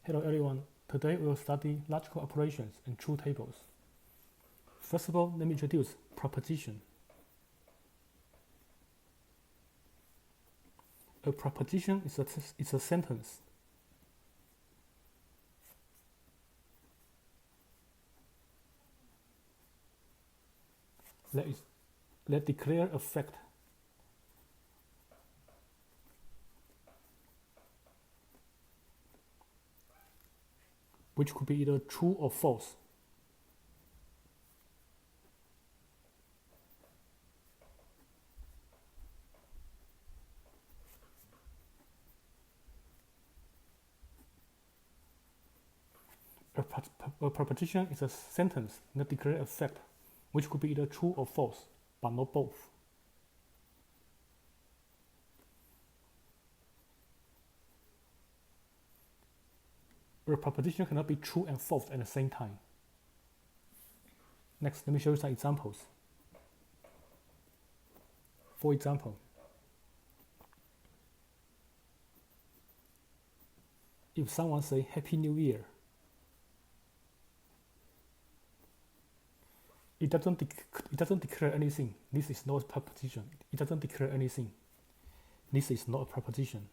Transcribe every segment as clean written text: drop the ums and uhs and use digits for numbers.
Hello everyone, today we will study logical operations and truth tables. First of all, let me introduce proposition. A proposition is a sentence that declare a fact which could be either true or false. A proposition is a sentence that declares a fact which could be either true or false, but not both. A proposition cannot be true and false at the same time. Next, let me show you some examples. For example, if someone says Happy New Year, it doesn't declare anything. This is not a proposition. It doesn't declare anything. This is not a proposition.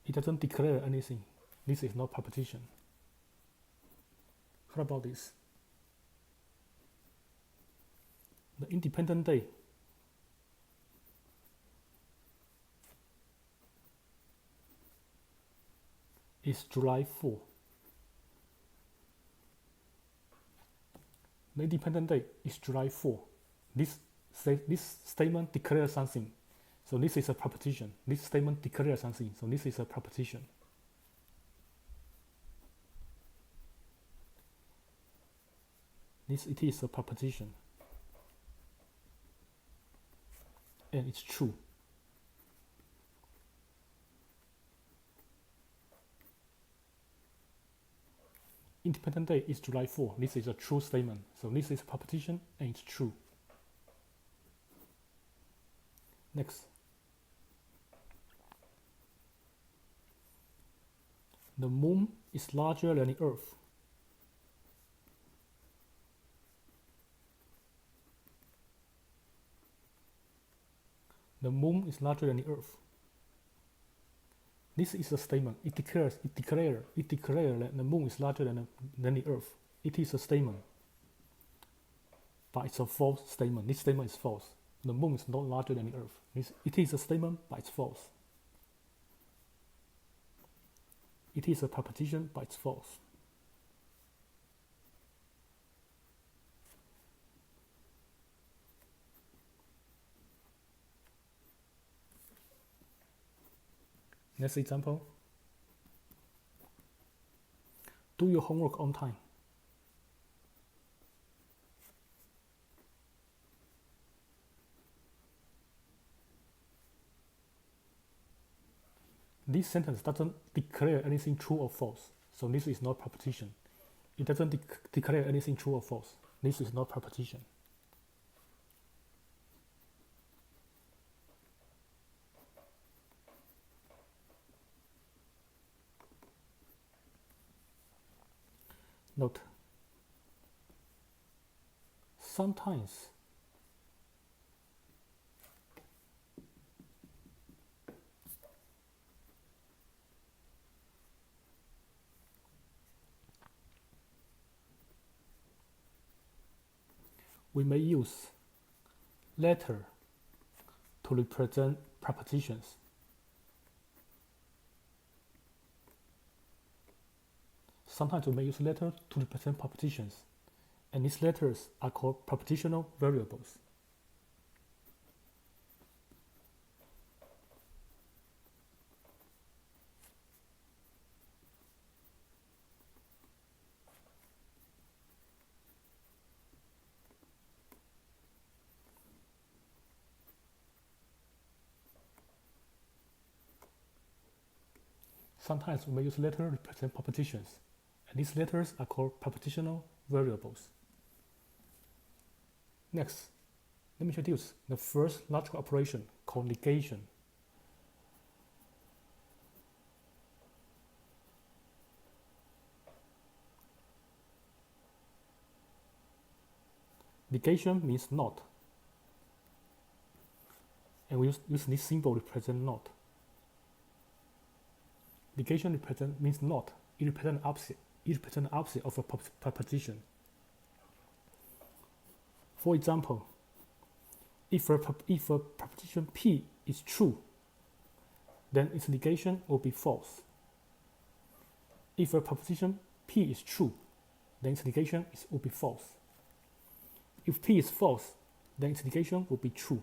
It doesn't declare anything. This is not proposition. How about this? The independent day is July 4. The independent day is July 4. This statement declares something. So this is a proposition. This statement declares something. So this is a proposition. It is a proposition. And it's true. Independent day is July 4. This is a true statement. So this is a proposition and it's true. Next. The moon is larger than the earth. The moon is larger than the earth. This is a statement. It declares that the moon is larger than the earth. It is a statement. But it's a false statement. This statement is false. The moon is not larger than the earth. It is a statement, but it's false. It is a proposition, but it's false. Next example. Do your homework on time. This sentence doesn't declare anything true or false, so this is not proposition. It doesn't declare anything true or false. This is not proposition. Note, sometimes we may use letter to represent propositions. Sometimes we may use letters to represent propositions, and these letters are called propositional variables. Sometimes we may use letters to represent propositions, and these letters are called propositional variables. Next, Let me introduce the first logical operation called negation. Negation means not, and we use this symbol to represent not. Negation means not. It represents the opposite. It represents the opposite of a proposition. For example, if a proposition P is true, then its negation will be false. If a proposition P is true, then its negation will be false. If P is false, then its negation will be true.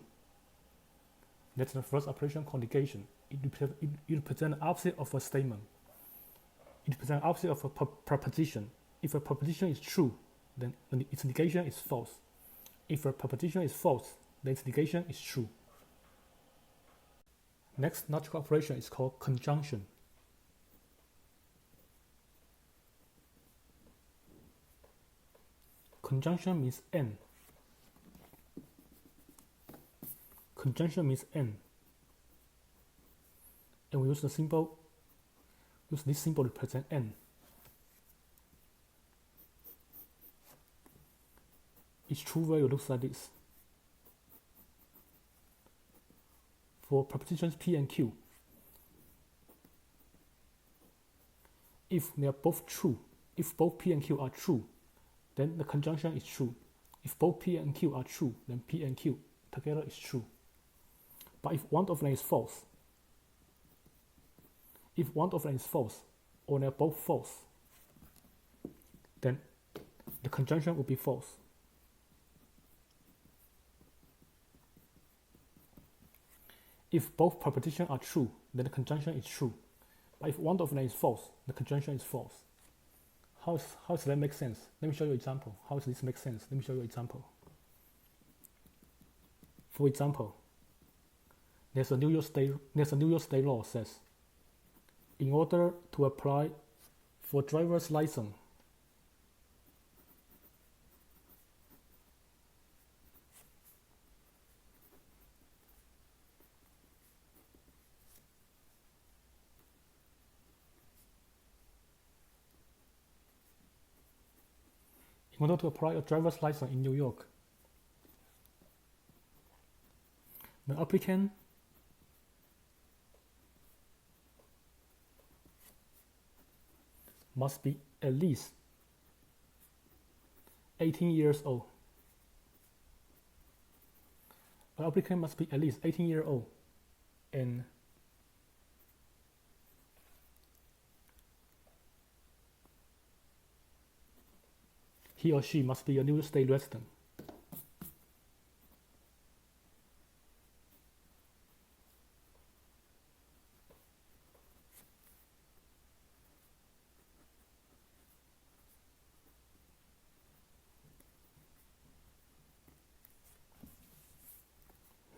That's the first operation called negation. It represents the opposite of a statement. It represents the opposite of a proposition. If a proposition is true, then its negation is false. If a proposition is false, then its negation is true. Next logical operation is called conjunction. Conjunction means and. Conjunction means and we use this symbol to represent and. Its true value looks like this. For propositions P and Q, if they are both true, if both P and Q are true, then the conjunction is true. If both P and Q are true, then P and Q together is true. But if one of them is false, or they're both false, then the conjunction will be false. If both propositions are true, then the conjunction is true. But if one of them is false, the conjunction is false. How does that make sense? Let me show you an example. How does this make sense? Let me show you an example. For example, there's a New York State law says, in order to apply for driver's license, a driver's license in New York, the applicant must be at least 18 years old. An applicant must be at least 18 years old and he or she must be a New York State resident.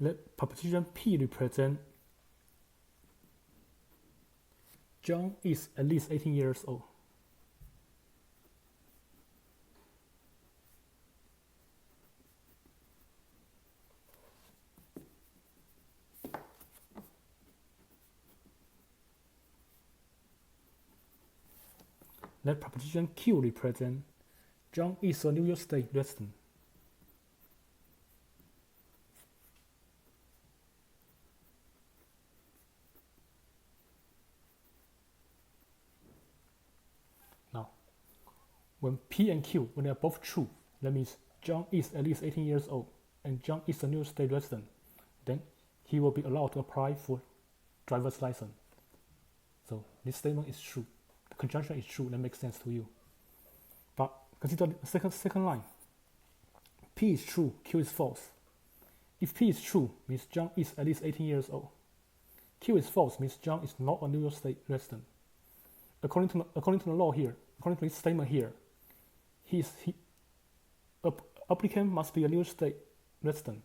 Let proposition P represent John is at least 18 years old. Let proposition Q represent John is a New York State resident. Now, when P and Q, when they are both true, that means John is at least 18 years old and John is a New York State resident, then he will be allowed to apply for driver's license. So this statement is true. The conjunction is true. That makes sense to you. But consider the second line. P is true, Q is false. If P is true, means John is at least 18 years old. Q is false, means John is not a New York State resident. According to the law here, according to this statement here, applicant must be a New York State resident.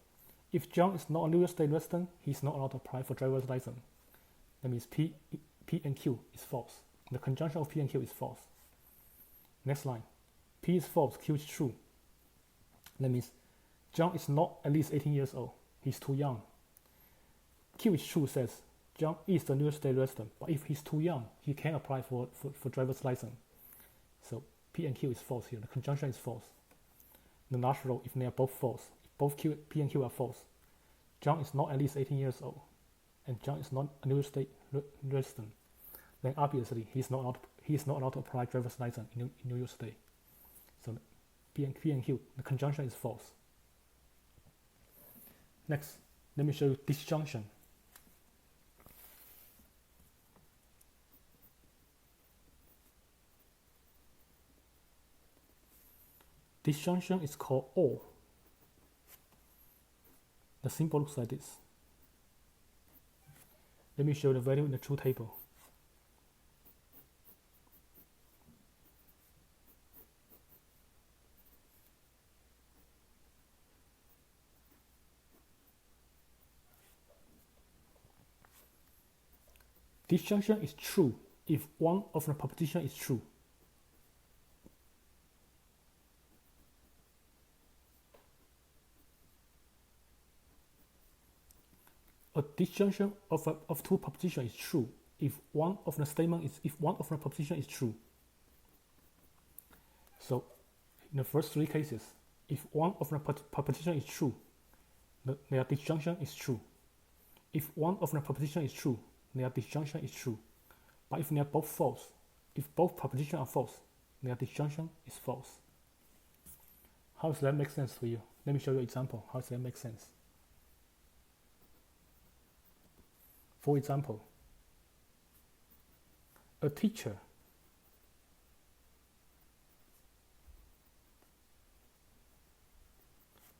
If John is not a New York State resident, he's not allowed to apply for driver's license. That means P and Q is false. The conjunction of P and Q is false. Next line. P is false, Q is true. That means John is not at least 18 years old. He's too young. Q is true says John is the New York State resident, but if he's too young, he can't apply for driver's license. So P and Q is false here. The conjunction is false. The last row, if they are both false, if both P and Q are false, John is not at least 18 years old, and John is not a New York State resident, then obviously he's not allowed to apply driver's license in New York State. So P and Q, the conjunction is false. Next, let me show you disjunction. Disjunction is called or. The symbol looks like this. Let me show you the value in the truth table. Disjunction is true if one of the proposition is true. A disjunction of two propositions is true if one of the proposition is true. So in the first three cases, if one of the proposition is true, their disjunction is true. If one of the proposition is true, their disjunction is true. But if they are both false, if both propositions are false, their disjunction is false. How does that make sense for you? Let me show you an example. How does that make sense? For example, a teacher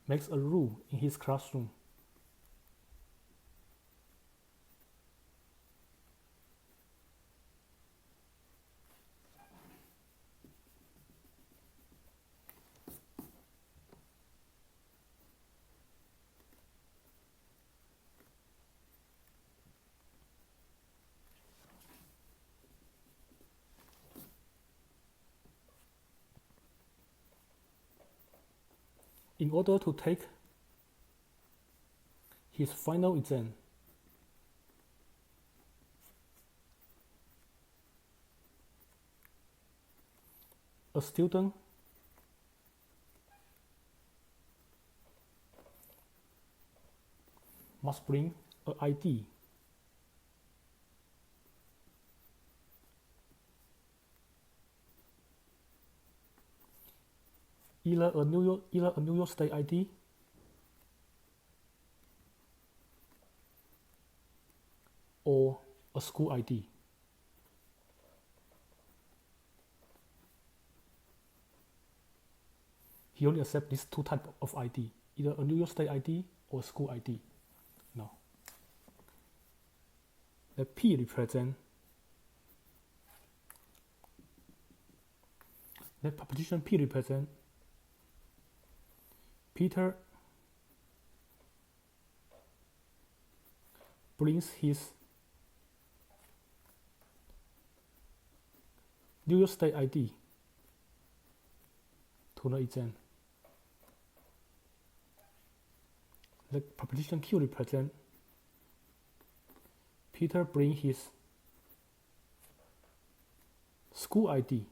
makes a rule in his classroom. In order to take his final exam, a student must bring an ID either a New York State ID or a school ID. He only accepts these two types of ID, either a New York State ID or a school ID. Now, the P represents the proposition P represents Peter brings his New York State ID to the exam. The proposition Q represents Peter brings his school ID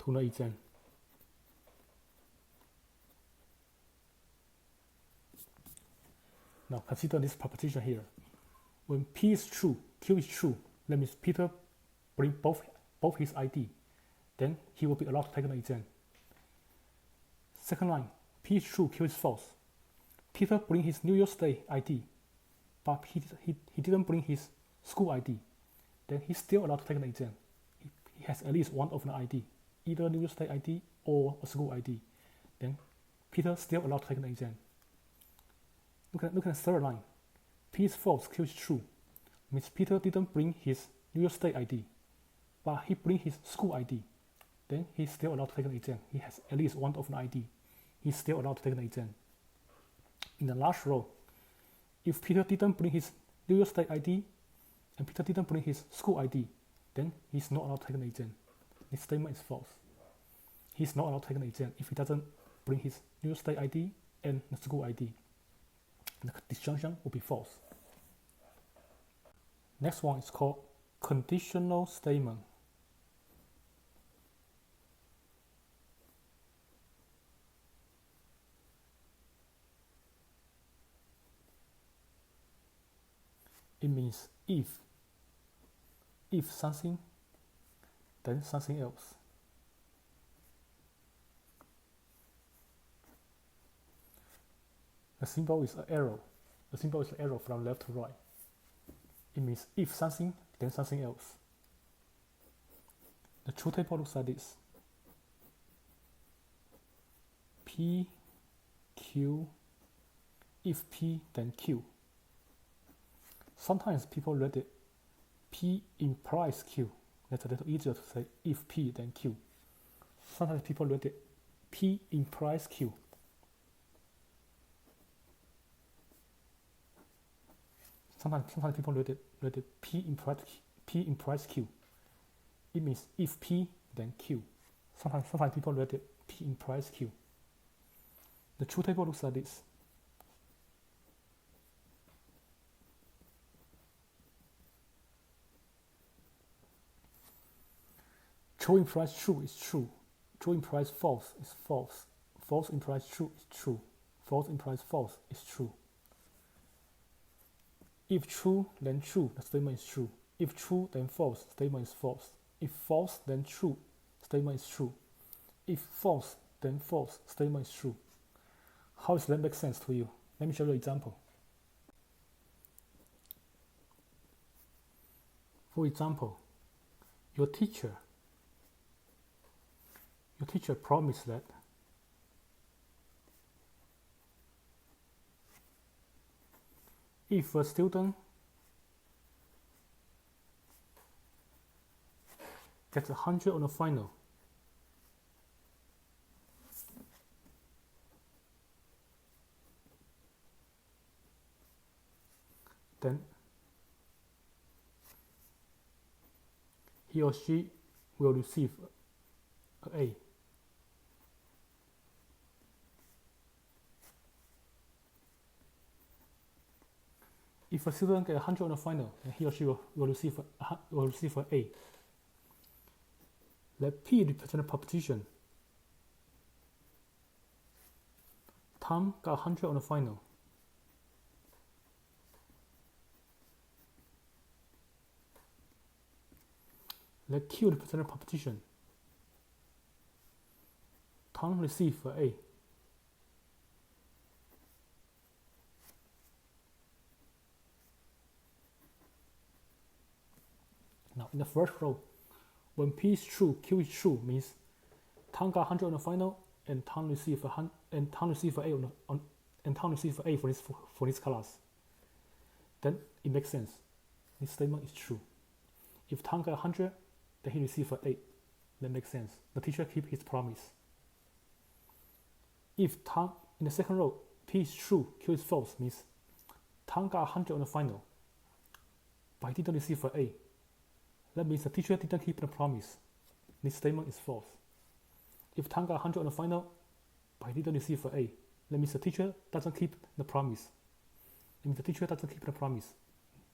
to the exam. Now consider this proposition here. When P is true, Q is true, that means Peter bring both his ID, then he will be allowed to take the exam. Second line, P is true, Q is false. Peter bring his New York State ID, but he didn't bring his school ID, then he's still allowed to take the exam. He has at least one of the ID, either New York State ID or a school ID. Then Peter still allowed to take the exam. Look at the third line. P is false, Q is true. Means Peter didn't bring his New York State ID, but he bring his school ID. Then he's still allowed to take the exam. He has at least one of the ID. He's still allowed to take the exam. In the last row, if Peter didn't bring his New York State ID, and Peter didn't bring his school ID, then he's not allowed to take an exam. This statement is false. He's not allowed to take an exam if he doesn't bring his New York State ID and the school ID. The disjunction will be false. Next one is called Conditional Statement. It means if something, then something else. The symbol is an arrow. The symbol is an arrow from left to right. It means if something, then something else. The truth table looks like this. P, Q, if P, then Q. Sometimes people read it P implies Q. That's a little easier to say if P, then Q. Sometimes people read it P implies Q. Sometimes people read it P implies Q. It means if P, then Q. Sometimes people read it P implies Q. The truth table looks like this. True implies true is true. True implies false is false. False implies true is true. False implies false is true. If true, then true, the statement is true. If true, then false, statement is false. If false, then true, statement is true. If false, then false, statement is true. How does that make sense to you? Let me show you an example. For example, your teacher promised that if a student gets 100 on the final, then he or she will receive an A. If a student gets 100 on the final, then he or she will receive an A. Let P represent a proposition. Tom got 100 on the final. Let Q represent a proposition. Tom received an A. Now, in the first row, when P is true, Q is true means Tom got 100 on the final, and Tom received an A for his class. Then it makes sense. This statement is true. If Tom got 100, then he received an A. That makes sense. The teacher keeps his promise. If Tom, in the second row, P is true, Q is false means Tom got 100 on the final, but he didn't receive an A. That means the teacher didn't keep the promise. This statement is false. If Tom got 100 on the final, but he didn't receive an A, that means the teacher doesn't keep the promise. That means the teacher doesn't keep the promise.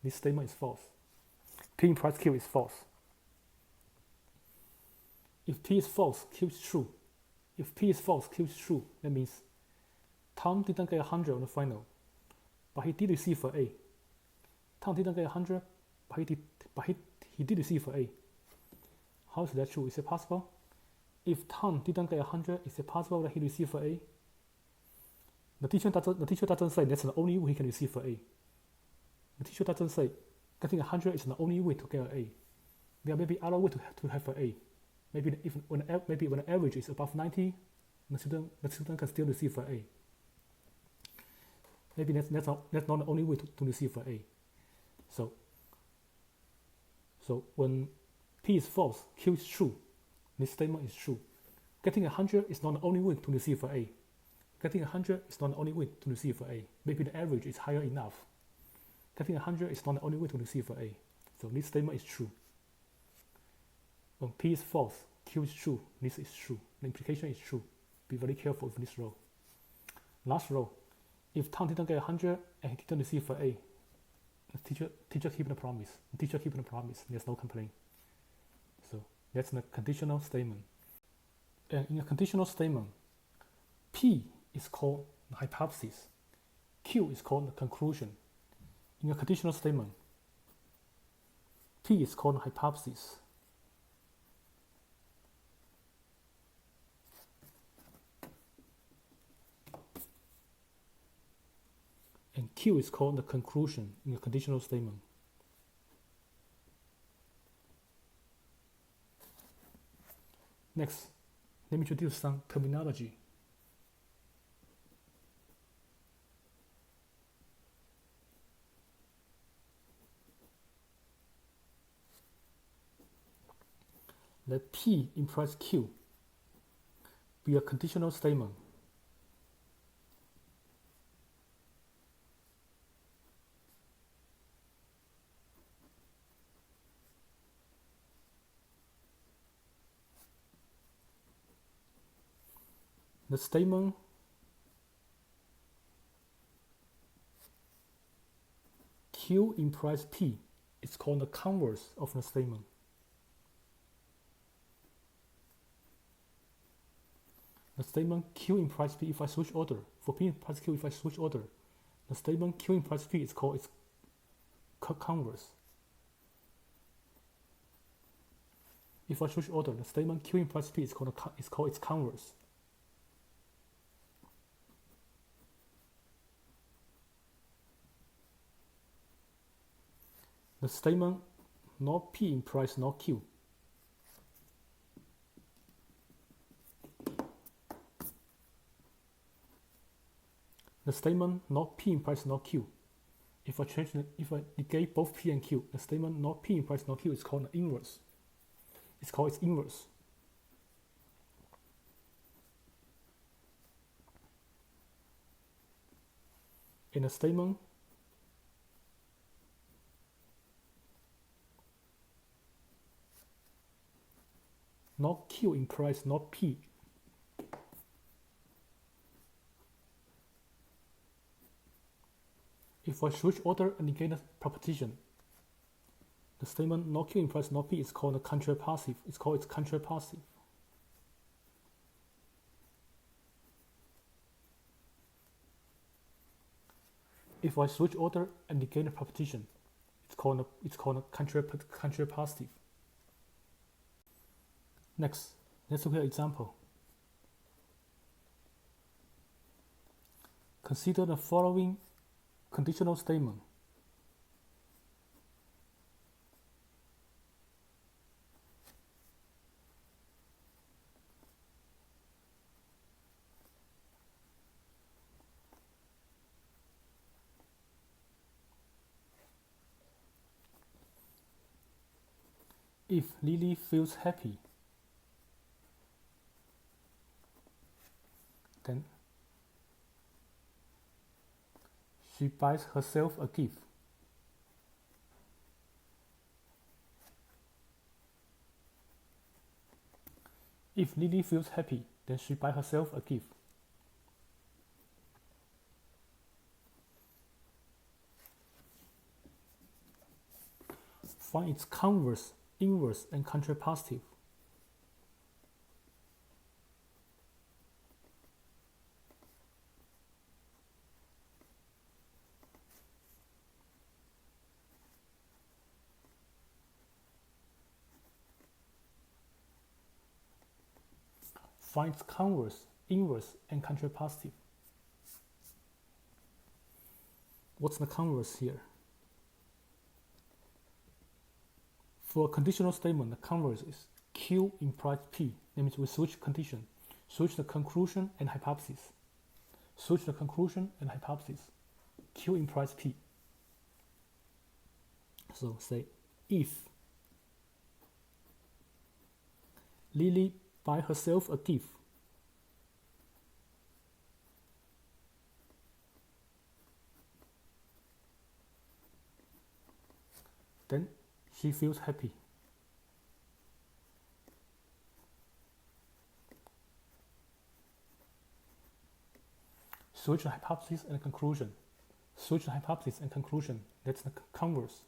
This statement is false. P implies Q is false. If P is false, Q is true. If P is false, Q is true. That means Tom didn't get 100 on the final, but he did receive an A. Tom didn't get 100, but he did receive an A. How is that true? Is it possible? If Tom didn't get 100, is it possible that he received an A? The teacher doesn't say that's the only way he can receive an A. The teacher doesn't say getting 100 is the only way to get an A. There may be other way to have an A. Maybe when the average is above 90, the student can still receive an A. Maybe that's not the only way to receive an A. So when P is false, Q is true. This statement is true. Getting 100 is not the only way to receive an A. Getting 100 is not the only way to receive an A. Maybe the average is higher enough. Getting 100 is not the only way to receive an A. So this statement is true. When P is false, Q is true, this is true. The implication is true. Be very careful with this rule. Last rule, if Tom didn't get 100 and he didn't receive an A, the teacher keeping the promise. The teacher keeping the promise, there's no complaint. So that's the conditional statement. And in a conditional statement, P is called the hypothesis, Q is called the conclusion. In a conditional statement, P is called the hypothesis, and Q is called the conclusion in a conditional statement. Next, let me introduce some terminology. Let P implies Q be a conditional statement. The statement Q implies P is called the converse of the statement. The statement Q implies P if I switch order. For P implies Q if I switch order. The statement Q implies P is called its converse. If I switch order, the statement Q implies P is called its converse. The statement not P implies not Q. The statement not P implies not Q. If I negate both P and Q, the statement not P implies not Q is called the inverse. It's called its inverse. In a statement not Q implies not P. If I switch order and negate the proposition, the statement not Q implies not P is called a contrapassive. It's called its contrapassive. If I switch order and negate the proposition, it's called a contrapassive. Next, let's look at an example. Consider the following conditional statement. If Lily feels happy, then she buys herself a gift. If Lily feels happy, then she buys herself a gift. Find its converse, inverse, and contrapassive. Find its converse, inverse, and contrapassive. What's the converse here? For a conditional statement, the converse is Q implies P. That means we switch condition, switch the conclusion and hypothesis. Switch the conclusion and hypothesis. Q implies P. So say, if Lily buy herself a gift, then She feels happy. Switch the hypothesis and conclusion. Switch the hypothesis and conclusion. That's the converse.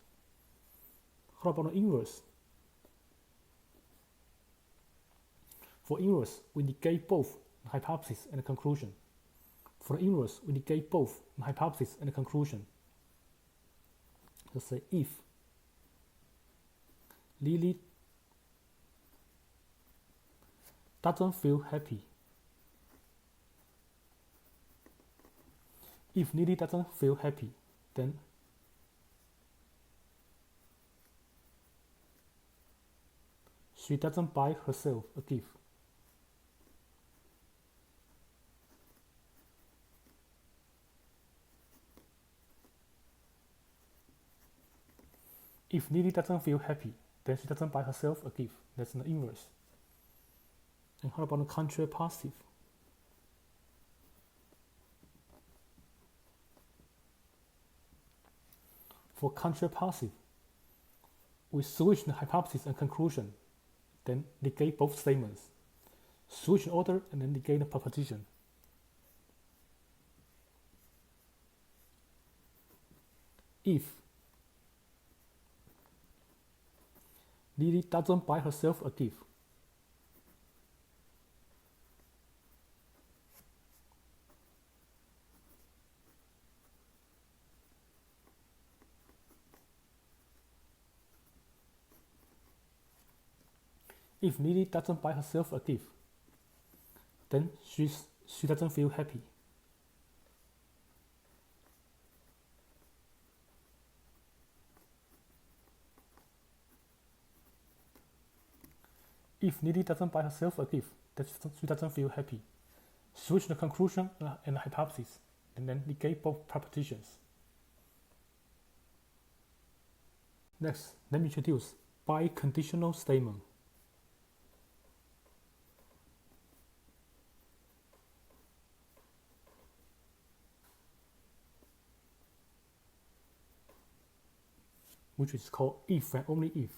How about the inverse? For inverse, we negate both the hypothesis and the conclusion. For the inverse, we negate both the hypothesis and the conclusion. Let's say if Lily doesn't feel happy. If Lily doesn't feel happy, then she doesn't buy herself a gift. If Lily doesn't feel happy, then she doesn't buy herself a gift. That's the inverse. And how about the contrary positive? For contrary positive, we switch the hypothesis and conclusion, then negate both statements. Switch the order and then negate the proposition. If Lily doesn't buy herself a gift, if Lily doesn't buy herself a gift, then she doesn't feel happy. If Lily doesn't buy herself a gift, then she doesn't feel happy. Switch the conclusion and the hypothesis, and then negate both propositions. Next, let me introduce biconditional statement. Which is called if and only if.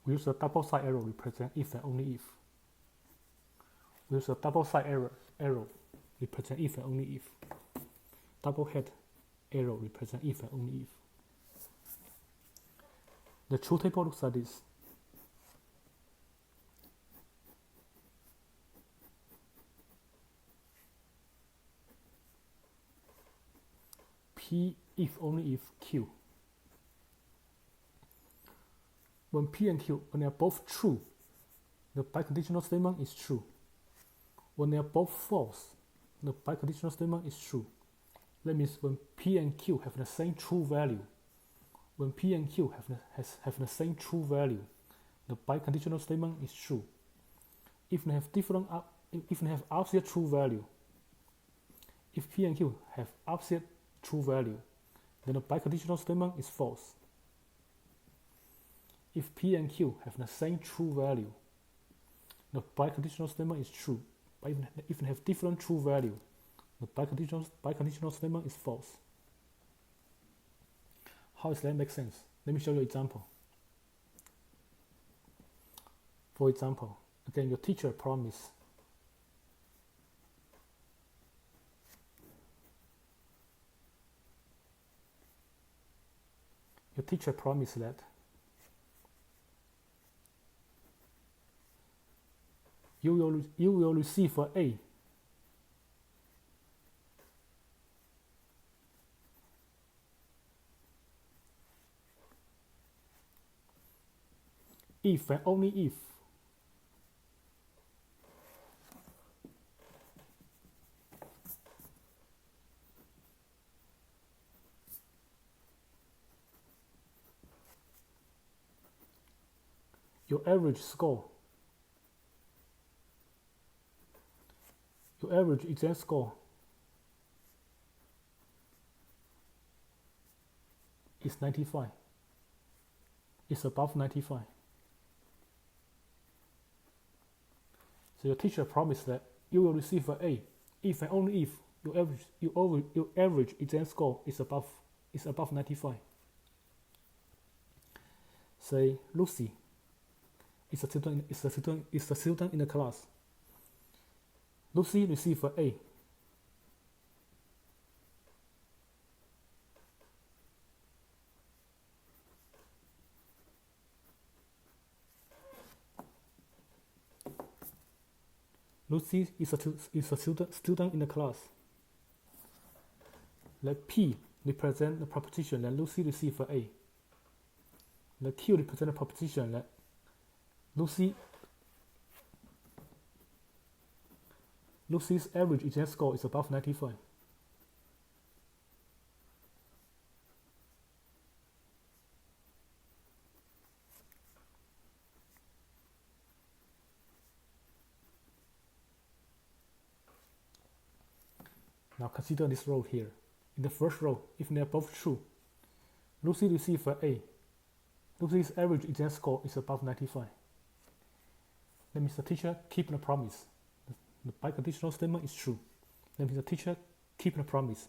We use a double-side arrow represent if and only if. We use a double-side arrow represent if and only if. Double-head arrow represent if and only if. The truth table looks like this. P if only if Q. When P and Q, when they are both true, the biconditional statement is true. When they are both false, the biconditional statement is true. That means when P and Q have the same true value, when P and Q have the same true value, the biconditional statement is true. If they have opposite true value, if P and Q have opposite true value, then the biconditional statement is false. If P and Q have the same true value, the biconditional statement is true. But if they have different true value, the biconditional statement is false. How does that make sense? Let me show you an example. For example, again, your teacher promised that you will receive an A if and only if your average exam score is 95. It's above 95. So your teacher promised that you will receive an A if and only if your average exam score is above 95. Say Lucy is a student in the class. Lucy received an A. Lucy is a student in the class. Let P represent the proposition that Lucy received an A. Let Q represent the proposition that Lucy's average exam score is above 95. Now consider this row here. In the first row, if they are both true, Lucy received an A. Lucy's average exam score is above 95. That means the teacher keeps the promise. The biconditional statement is true. That means the teacher keeps the promise.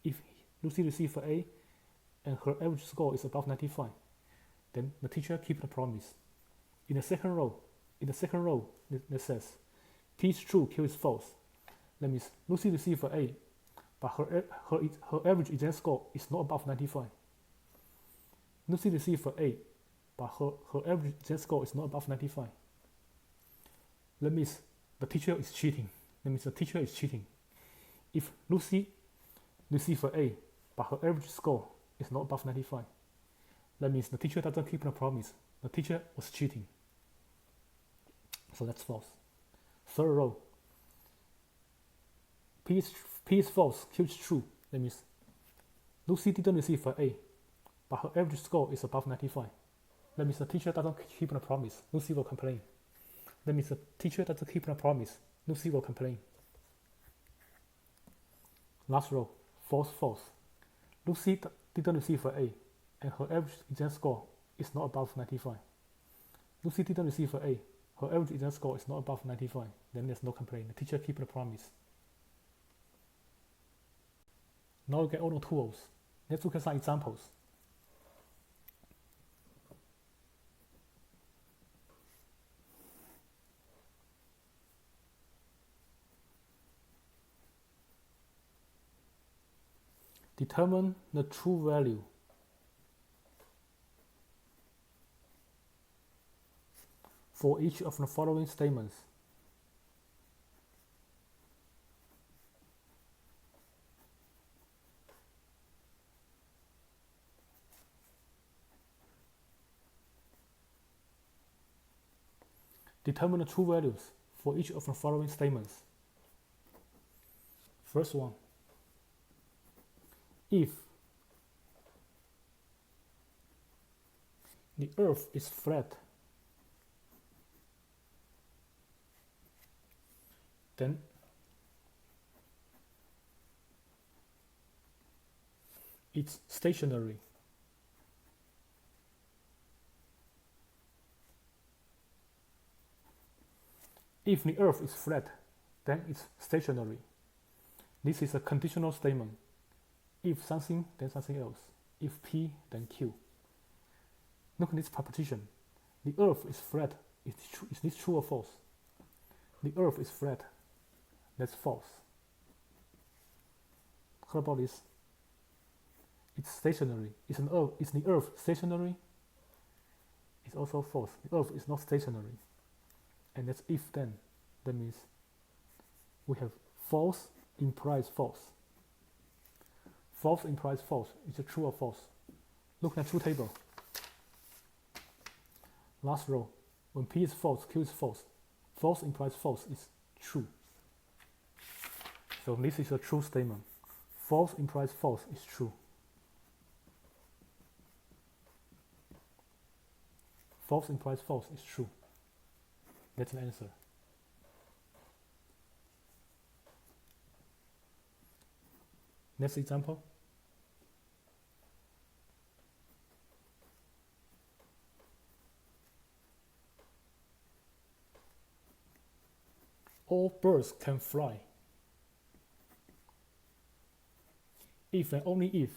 If Lucy receives an A and her average score is above 95, then the teacher keeps the promise. In the second row, it says P is true, Q is false. That means Lucy received an A, but her average exam score is not above 95. Lucy received an A, but her average exam score is not above 95. That means the teacher is cheating. If Lucy received an A, but her average score is not above 95, that means the teacher doesn't keep the promise. The teacher was cheating. So that's false. Third row, P is false, Q is true. That means Lucy didn't receive an A, but her average score is above 95. That means the teacher doesn't keep the promise. Lucy will complain. That means the teacher doesn't keep the promise. Lucy will complain. Last row, false, false. Lucy didn't receive an A, and her average exam score is not above 95. Lucy didn't receive an A. Her average exam score is not above 95. Then there's no complaint. The teacher keeps the promise. Now we get all the tools. Let's look at some examples. Determine the true value for each of the following statements. Determine the true values for each of the following statements. First one, if the earth is flat, then it's stationary. If the earth is flat, then it's stationary. This is a conditional statement. If something, then something else. If P, then Q. Look at this proposition. The earth is flat. Is this true or false? The earth is flat. That's false. How about this? It's stationary. Is the earth stationary? It's also false. The earth is not stationary. And that's if then. That means we have false implies false. False implies false. Is it true or false? Look at the truth table. Last row. When P is false, Q is false. False implies false is true. So this is a true statement. False implies false is true. False implies false is true. That's an answer. Next example. all birds can fly. If and only if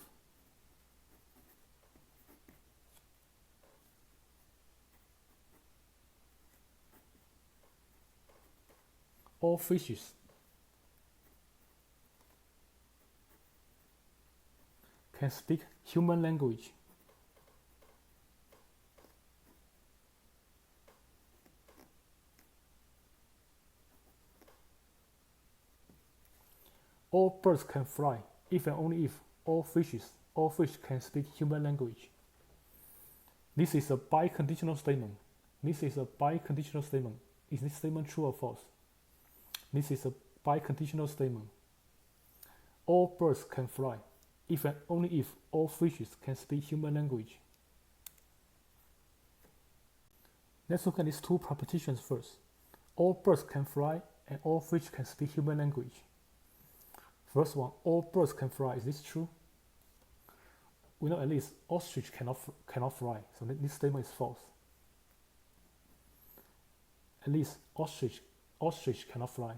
all fishes can speak human language. All birds can fly if and only if all fish can speak human language. This is a biconditional statement. This is a biconditional statement. Is this statement true or false? This is a biconditional statement. All birds can fly if and only if all fishes can speak human language. Let's look at these two propositions first. All birds can fly and all fish can speak human language. First one, all birds can fly. Is this true? We know at least ostrich cannot fly, so this statement is false. At least ostrich cannot fly,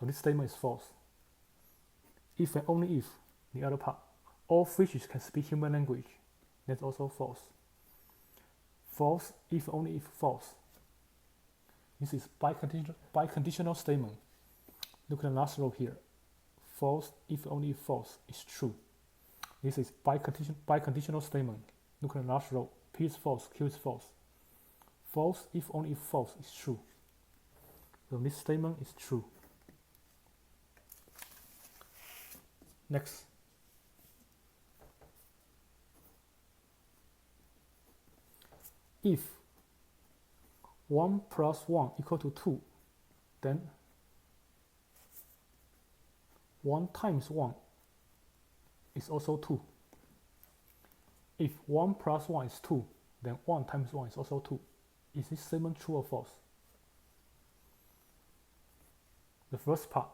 so this statement is false. If and only if, the other part, all fishes can speak human language, that's also false. False, if only if false. This is biconditional statement. Look at the last row here. False, if only if false, is true. This is biconditional statement. Look at the last row. P is false, Q is false. False, if only if false, is true. So this statement is true. Next. If 1 plus 1 equal to 2, then 1 times 1 is also 2. If 1 plus 1 is 2, then 1 times 1 is also 2. Is this statement true or false? The first part,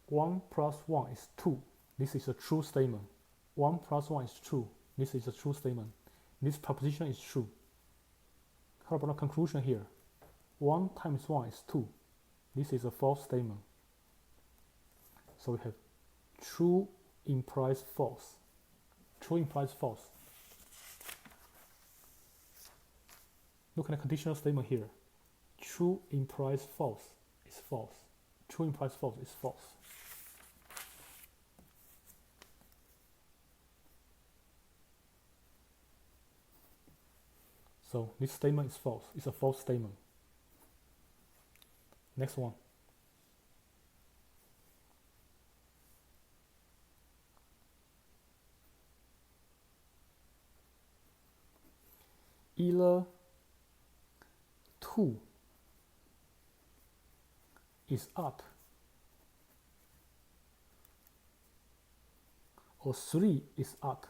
1 plus 1 is 2. This is a true statement. 1 plus 1 is true. This is a true statement. This proposition is true. How about the conclusion here? 1 times 1 is 2. This is a false statement. So we have true implies false. True implies false. Look at the conditional statement here. True implies false is false. True implies false is false. So this statement is false. It's a false statement. Next one. Either 2 is odd or 3 is odd.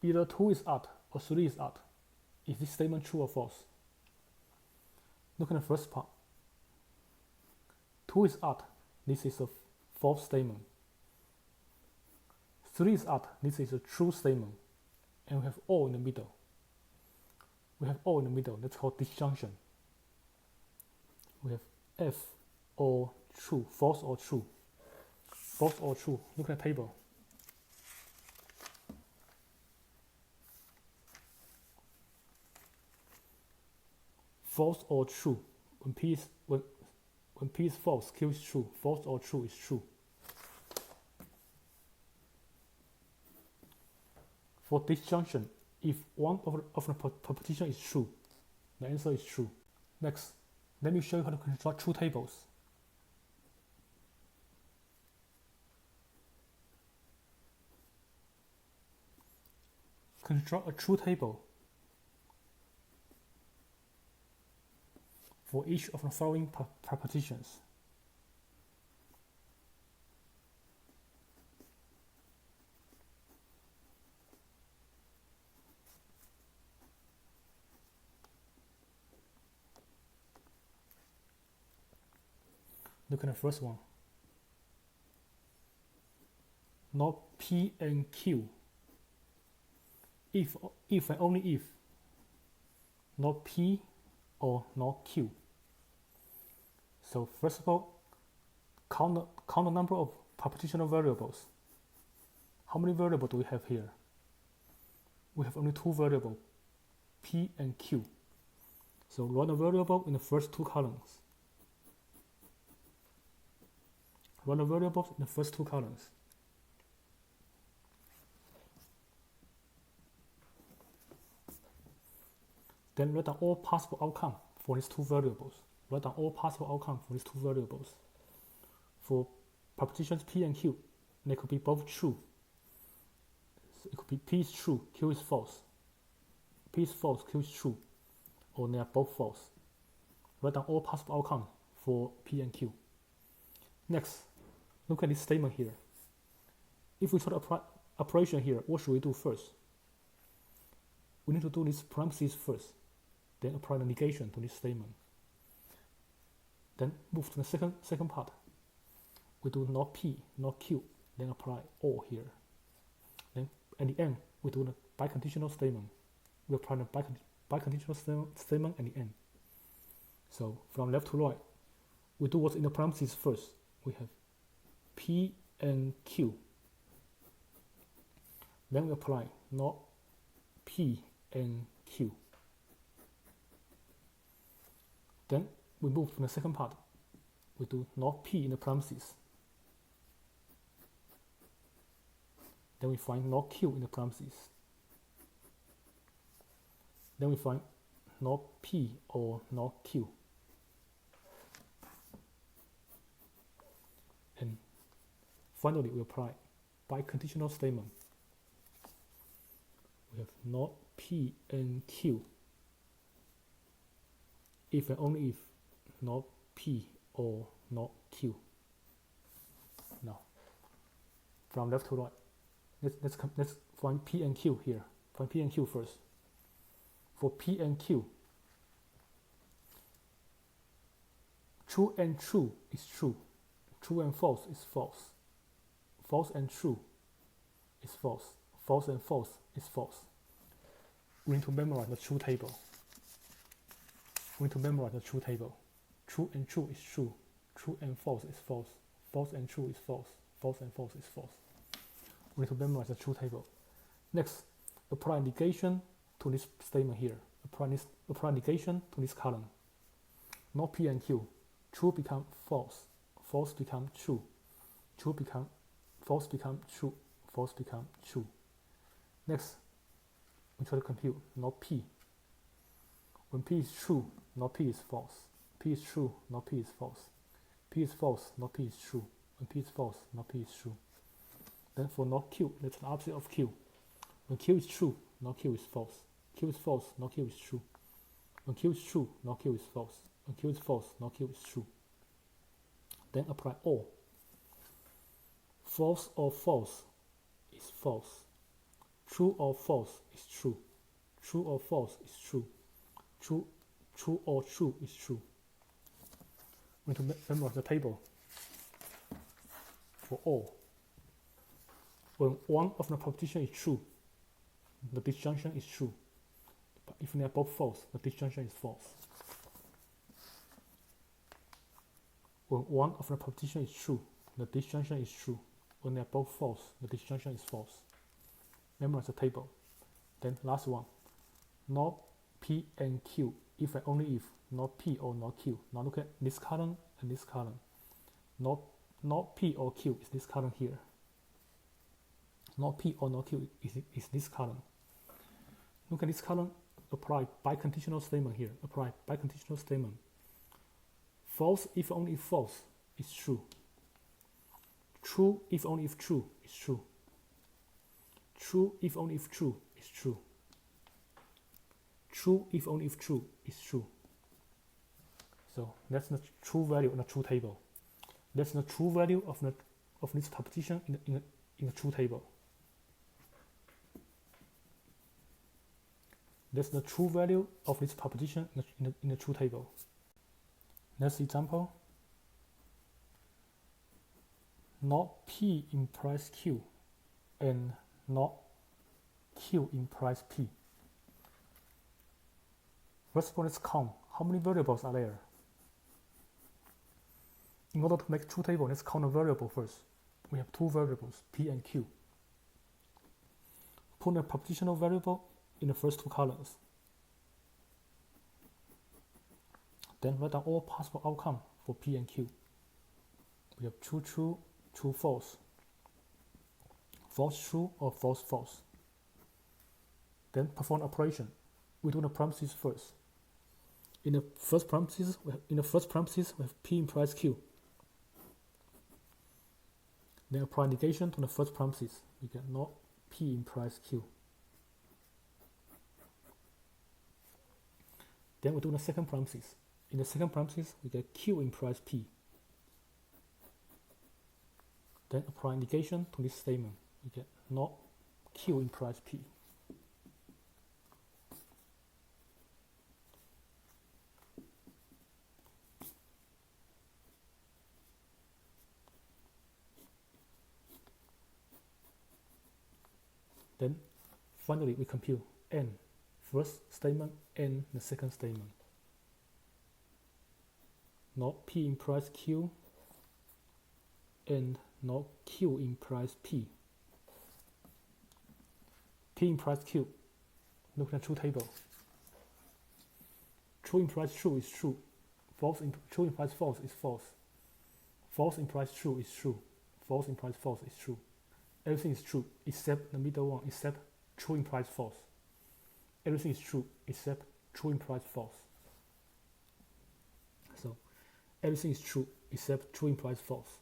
Either 2 is odd or 3 is odd. Is this statement true or false? Look at the first part. 2 is odd. This is a false statement. 3 is odd. This is a true statement. And we have all in the middle. We have all in the middle. That's called disjunction. We have F or true, false or true. False or true. Look at the table. False or true. When P is false, Q is true. False or true is true. For disjunction, if one of the proposition is true, the answer is true. Next, let me show you how to construct true tables. Construct a true table for each of the following propositions. Look at the first one. Not P and Q. If and only if. Not P or not Q. So first of all, count the number of propositional variables. How many variables do we have here? We have only two variables, P and Q. So run a variable in the first two columns. Run a variable in the first two columns. Then write down all possible outcomes for these two variables. Write down all possible outcomes for these two variables. For propositions P and Q, they could be both true. So it could be P is true, Q is false. P is false, Q is true, or they are both false. Write down all possible outcomes for P and Q. Next, look at this statement here. If we try to apply operation here, what should we do first? We need to do this parentheses first, then apply the negation to this statement. Then move to the second part. We do not P, not Q, then apply or here. Then at the end, we do the biconditional statement. We apply the biconditional statement at the end. So from left to right, we do what's in the parentheses first. We have P and Q. Then we apply not P and Q. Then we move to the second part. We do not P in the parentheses. Then we find not Q in the parentheses. Then we find not P or not Q. And finally, we apply biconditional statement. We have not P and Q if and only if not P or not Q. Now, from left to right, let's find P and Q here. Find P and Q first. For P and Q, true and true is true. True and false is false. False and true is false. False and false is false. We need to memorize the true table. We need to memorize the true table. True and true is true. True and false is false. False and true is false. False and false is false. We need to memorize the true table. Next, apply negation to this statement here. Apply negation to this column. Not P and Q. True become false. False become true. True become false become true. False become true. Next, we try to compute not P. When P is true, not P is false. P is true, not P is false. P is false, not P is true. When P is false, not P is true. Then for not Q, that's the opposite of Q. When Q is true, not Q is false. Q is false, not Q is true. When Q is true, not Q is false. When Q is false, not Q is true. Then apply or. False or false is false. True or false is true. True or false is true. True or true is true. We need to memorize the table for all. When one of the proposition is true, the disjunction is true. But if they are both false, the disjunction is false. When one of the proposition is true, the disjunction is true. When they are both false, the disjunction is false. Memorize the table. Then last one, not P and Q, if and only if, not P or not Q. Now look at this column and this column. Not P or Q is this column here. Not P or not Q is this column. Look at this column, apply biconditional statement here. Apply biconditional statement. False if only if false is true. True if only if true is true. True if only if true is true. True if only if true is true. So that's the true value in the true table. That's the true value of this proposition in the true table. That's the true value of this proposition in the true table. Next example. Not P implies Q and not Q implies P. First of all, let's count how many variables are there. In order to make true table, let's count a variable first. We have two variables, P and Q. Put a propositional variable in the first two columns. Then write down all possible outcomes for P and Q. We have true, true, true, false, false, true, or false, false. Then perform operation. We do the parentheses first. In the first parentheses, we have P implies Q. Then apply negation to the first parentheses. We get not P implies Q. Then we do the second parenthesis. In the second parenthesis, we get Q implies P. Then apply negation to this statement. We get not Q implies P. Then finally we compute N, first statement, N, the second statement. Not P implies Q, and not Q implies P. P implies Q. Look at the true table. True implies true is true. True implies false is false. False implies true is true. False implies false is true. Everything is true except the middle one, except true implies false. Everything is true except true implies false. So everything is true except true implies false.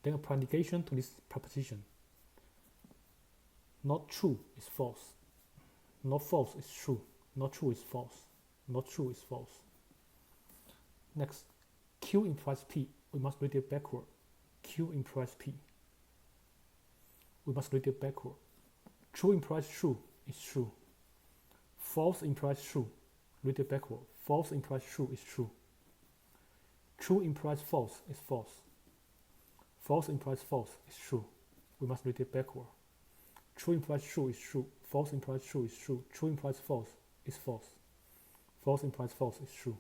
Then apply negation to this proposition. Not true is false. Not false is true. Not true is false. Not true is false. Next, Q implies P. We must read it backward. Q implies P. We must read it backward. True implies true is true. False implies true. Read it backward. False implies true is true. True implies false is false. False implies false is true. We must read it backward. True implies true is true. False implies true is true. True implies false is false. False implies false is true.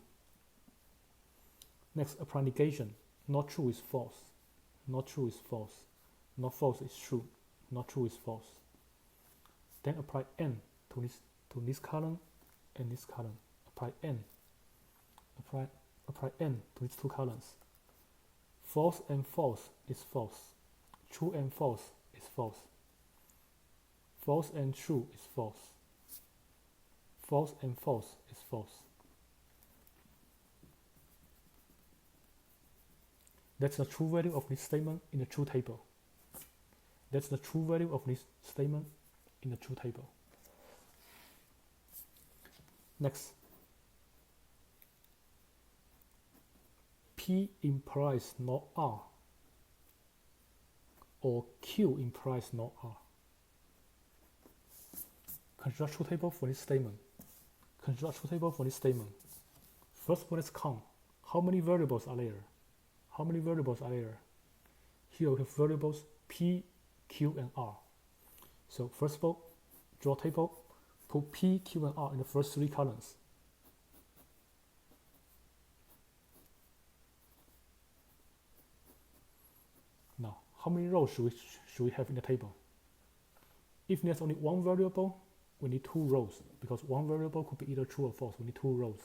Next, apply negation. Not true is false. Not true is false. Not false is true. Not true is false. Then apply N to this column and this column. Apply N. Apply N to these two columns. False and false is false. True and false is false. False and true is false. False and false is false. That's the true value of this statement in the true table. That's the true value of this statement in the true table. Next, P implies not R, or Q implies not R. Construct true table for this statement. Construct true table for this statement. First of all, let's count. How many variables are there? How many variables are there? Here we have variables P, Q, and R. So first of all, draw a table, put P, Q, and R in the first three columns. Now, how many rows should we have in the table? If there's only one variable, we need two rows, because one variable could be either true or false. We need two rows.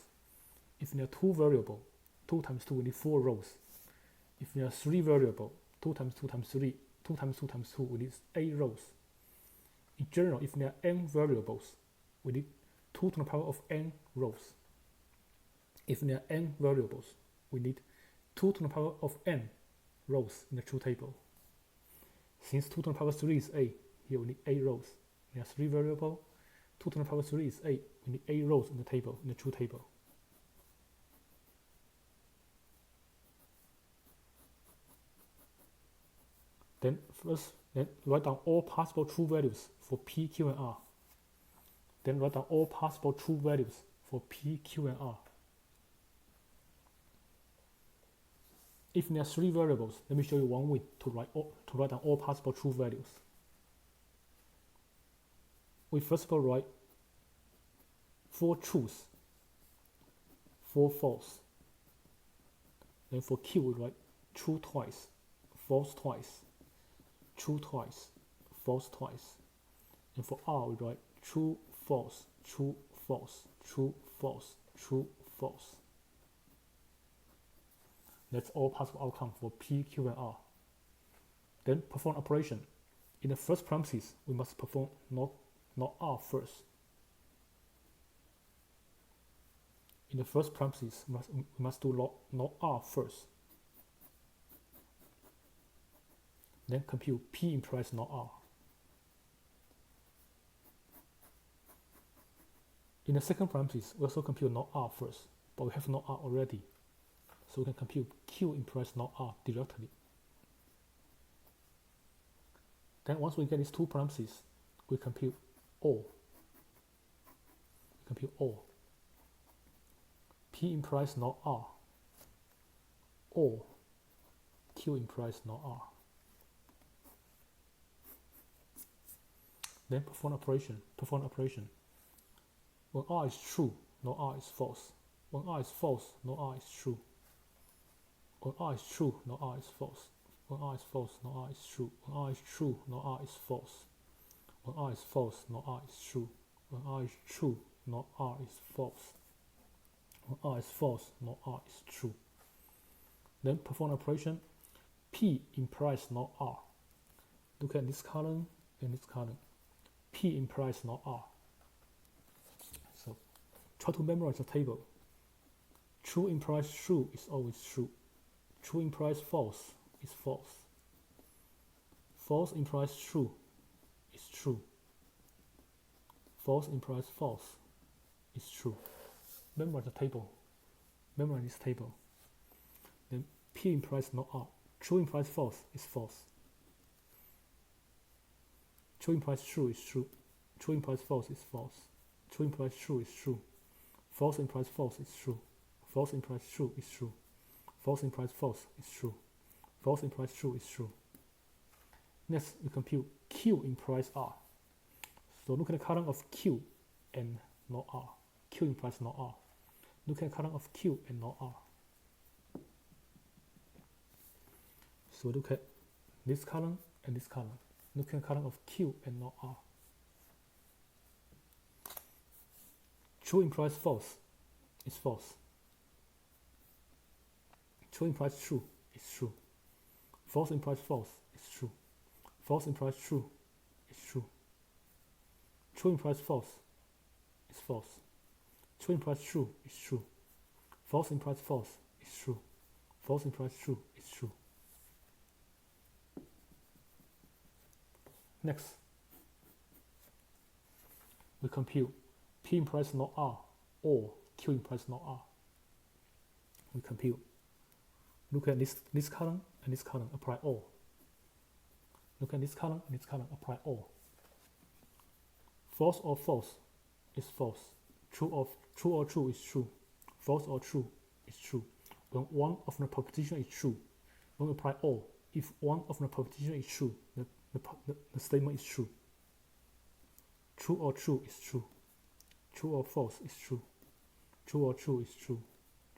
If there are two variables, 2 times 2, we need 4 rows. If there are 3 variables, 2 times 2 times 3, 2 times 2 times 2, we need 8 rows. In general, if there are n variables, we need 2 to the power of n rows. If there are n variables, we need 2 to the power of n rows in the true table. Since 2 to the power 3 is 8, here we need 8 rows. There are 3 variables, 2 to the power 3 is 8, we need 8 rows in the table, in the true table. Then write down all possible true values for P, Q, and R. Then write down all possible true values for P, Q, and R. If there are 3 variables, let me show you one way to write down all possible true values. We first of all write 4 truths, 4 false, Then for Q, we write true twice, false twice, true twice, false twice. And for R, we write true, false, true, false, true, false, true, false. That's all possible outcome for P, Q, and R. Then perform operation. In the first premises, we must perform not R first. In the first premises, we must do not R first. Then compute P implies not R. In the second premises, we also compute not R first, but we have not R already. So we can compute Q implies not R directly. Then once we get these two premises, we compute O. We compute O. P implies not R. O. Q implies not R. Then perform operation. Perform operation. When R is true, no R is false. When R is false, no R is true. When R is true, no R is false. When R is false, no R is true. When R is true, no R is false. When R is false, no R is true. When R is true, no R is false. When R is false, no R is true. Then perform operation. P implies not R. Look at this column and this column. P implies not R. So try to memorize the table. True implies true is always true. True implies false is false. False implies true is true. False implies false is true. Memorize the table. Memorize this table. Then P implies not R. True implies false is false. True implies true is true. True implies false is false. True implies true is true. False implies false is true. False implies true is true. False implies false is true. False implies true is true. Next, we compute Q implies R. So look at the column of Q and not R. Q implies not R. Look at the column of Q and not R. So look at this column and this column. Look at the column of Q and not R. True implies false is false. True implies true is true. False implies false is true. False implies true is true. True implies false is false. True implies true is true. False implies false is true. False implies true is true. Next, we compute P implies not R or Q implies not R. We compute. Look at this column and this column, apply all. Look at this column and this column, apply all. False or false is false. True or true is true. False or true is true. When one of the proposition is true, when we apply all, if one of the proposition is true, the statement is true. True or true is true. True or false is true. True or true is true.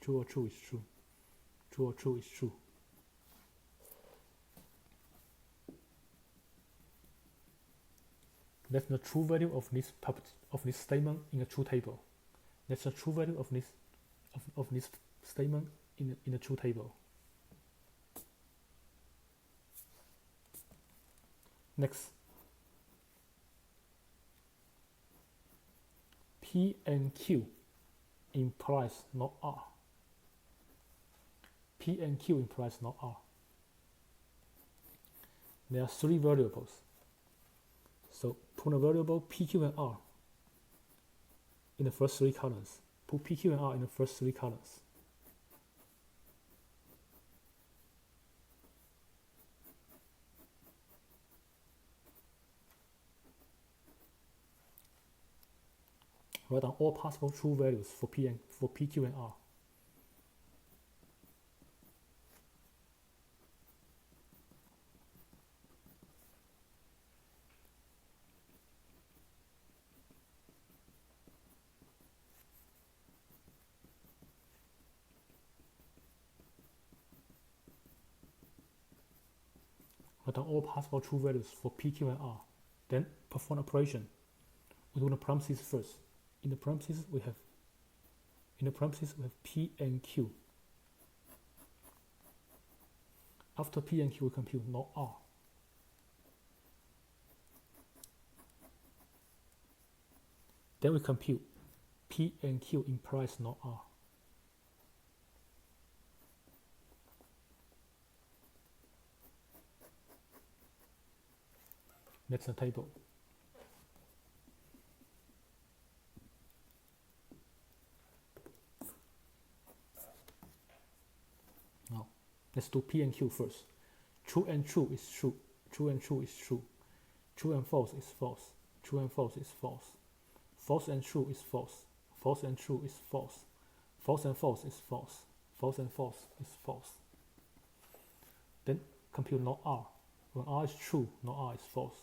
True or true is true. True or true is true. That's the true value of this statement in a true table. That's the true value of this statement in a true table. Next, P and Q implies not R. P and Q implies not R. There are three variables. So put a variable P, Q, and R in the first three columns. Put P, Q, and R in the first three columns. Write down all possible true values for P, Q, and R. down all possible true values for P, Q, and R. Then perform operation. We do the parentheses first. In the parentheses we have P and Q. After P and Q, we compute not R. Then we compute P and Q implies not R. That's the table. Now, let's do P and Q first. True and true is true. True and true is true. True and false is false. True and false is false. False and true is false. False and true is false. False and false is false. False and false is false. Then compute not R. When R is true, not R is false.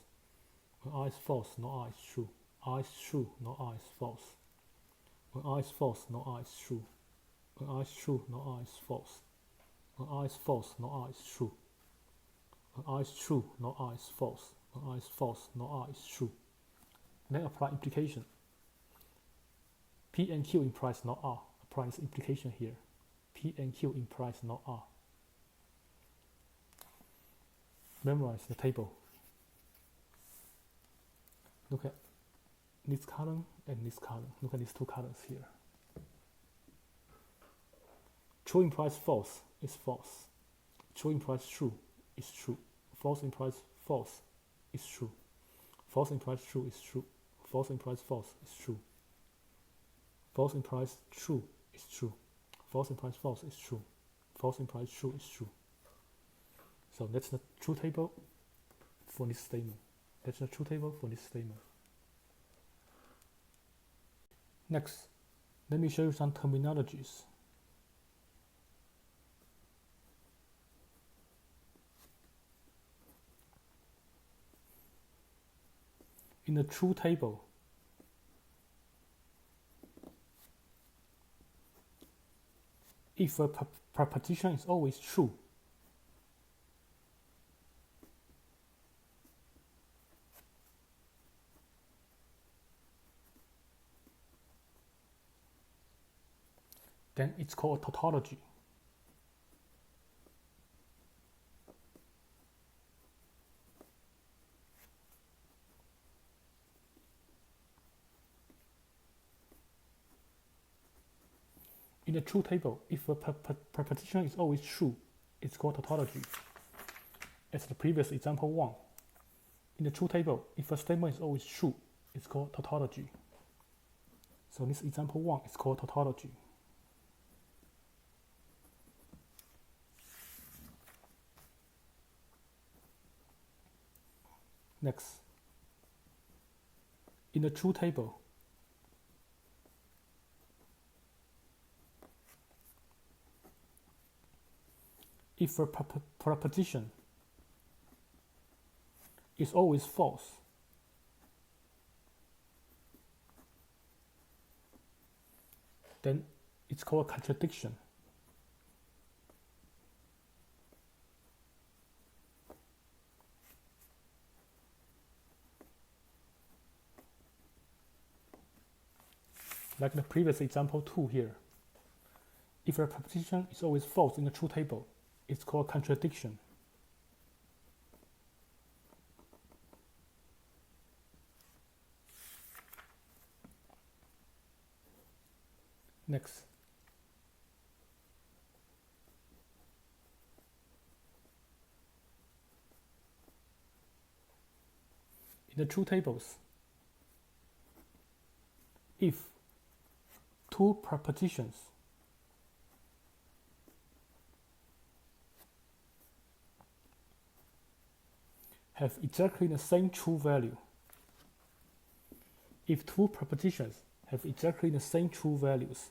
When R is false, not R is true. R is true, not R is false. When R is false, not R is true. When R is true, not R is false. When R is false, not R is true. When R is true, not R is false. When R is false, not R is true. Then apply implication. P and Q implies not R. Apply this implication here. P and Q implies not R. Memorize the table. Look at this column and this column. Look at these two columns here. True implies false is false. True implies true is true. False implies false is true. False implies true is true. False implies false is true. False implies true is true. False implies false is true. False implies true is true. So that's the truth table for this statement. That's the truth table for this statement. Next, let me show you some terminologies. In the true table, if a proposition is always true, then it's called a tautology. In the true table, if a proposition is always true, it's called tautology. As the previous example 1. In the true table, if a statement is always true, it's called tautology. So this example 1 is called tautology. Next, in the true table, if a proposition is always false, then it's called a contradiction. Like the previous example 2 here. If a proposition is always false in the true table, it's called contradiction. Next. In the true tables, if two propositions have exactly the same true value. If two propositions have exactly the same true values,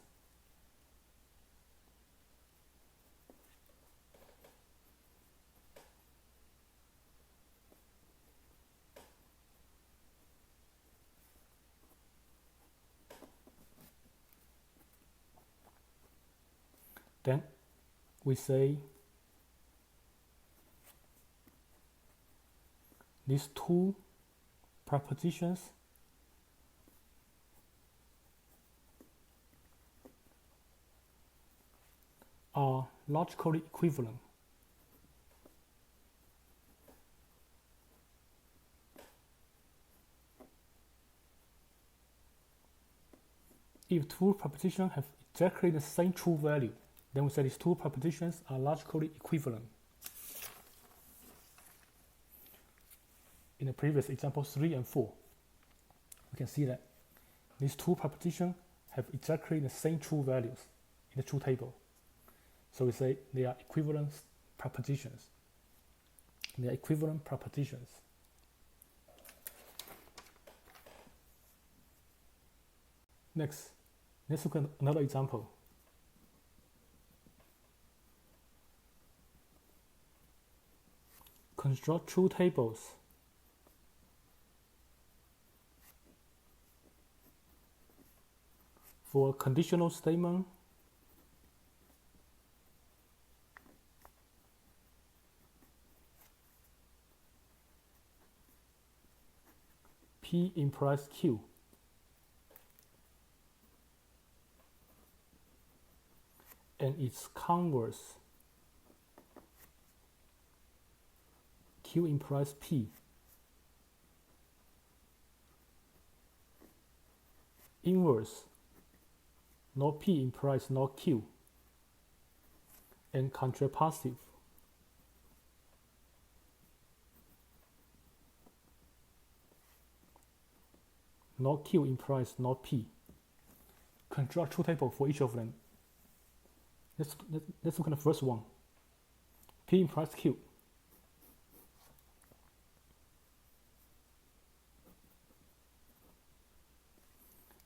then we say these two propositions are logically equivalent. If two propositions have exactly the same true value, then we say these two propositions are logically equivalent. In the previous example 3 and 4, we can see that these two propositions have exactly the same true values in the true table. So we say they are equivalent propositions. They are equivalent propositions. Next, let's look at another example. Construct true tables for a conditional statement P implies Q and its converse Q implies P. Inverse not P implies not Q, and contrapositive not Q implies not P. Construct true table for each of them. Let's look at the first one. P implies Q.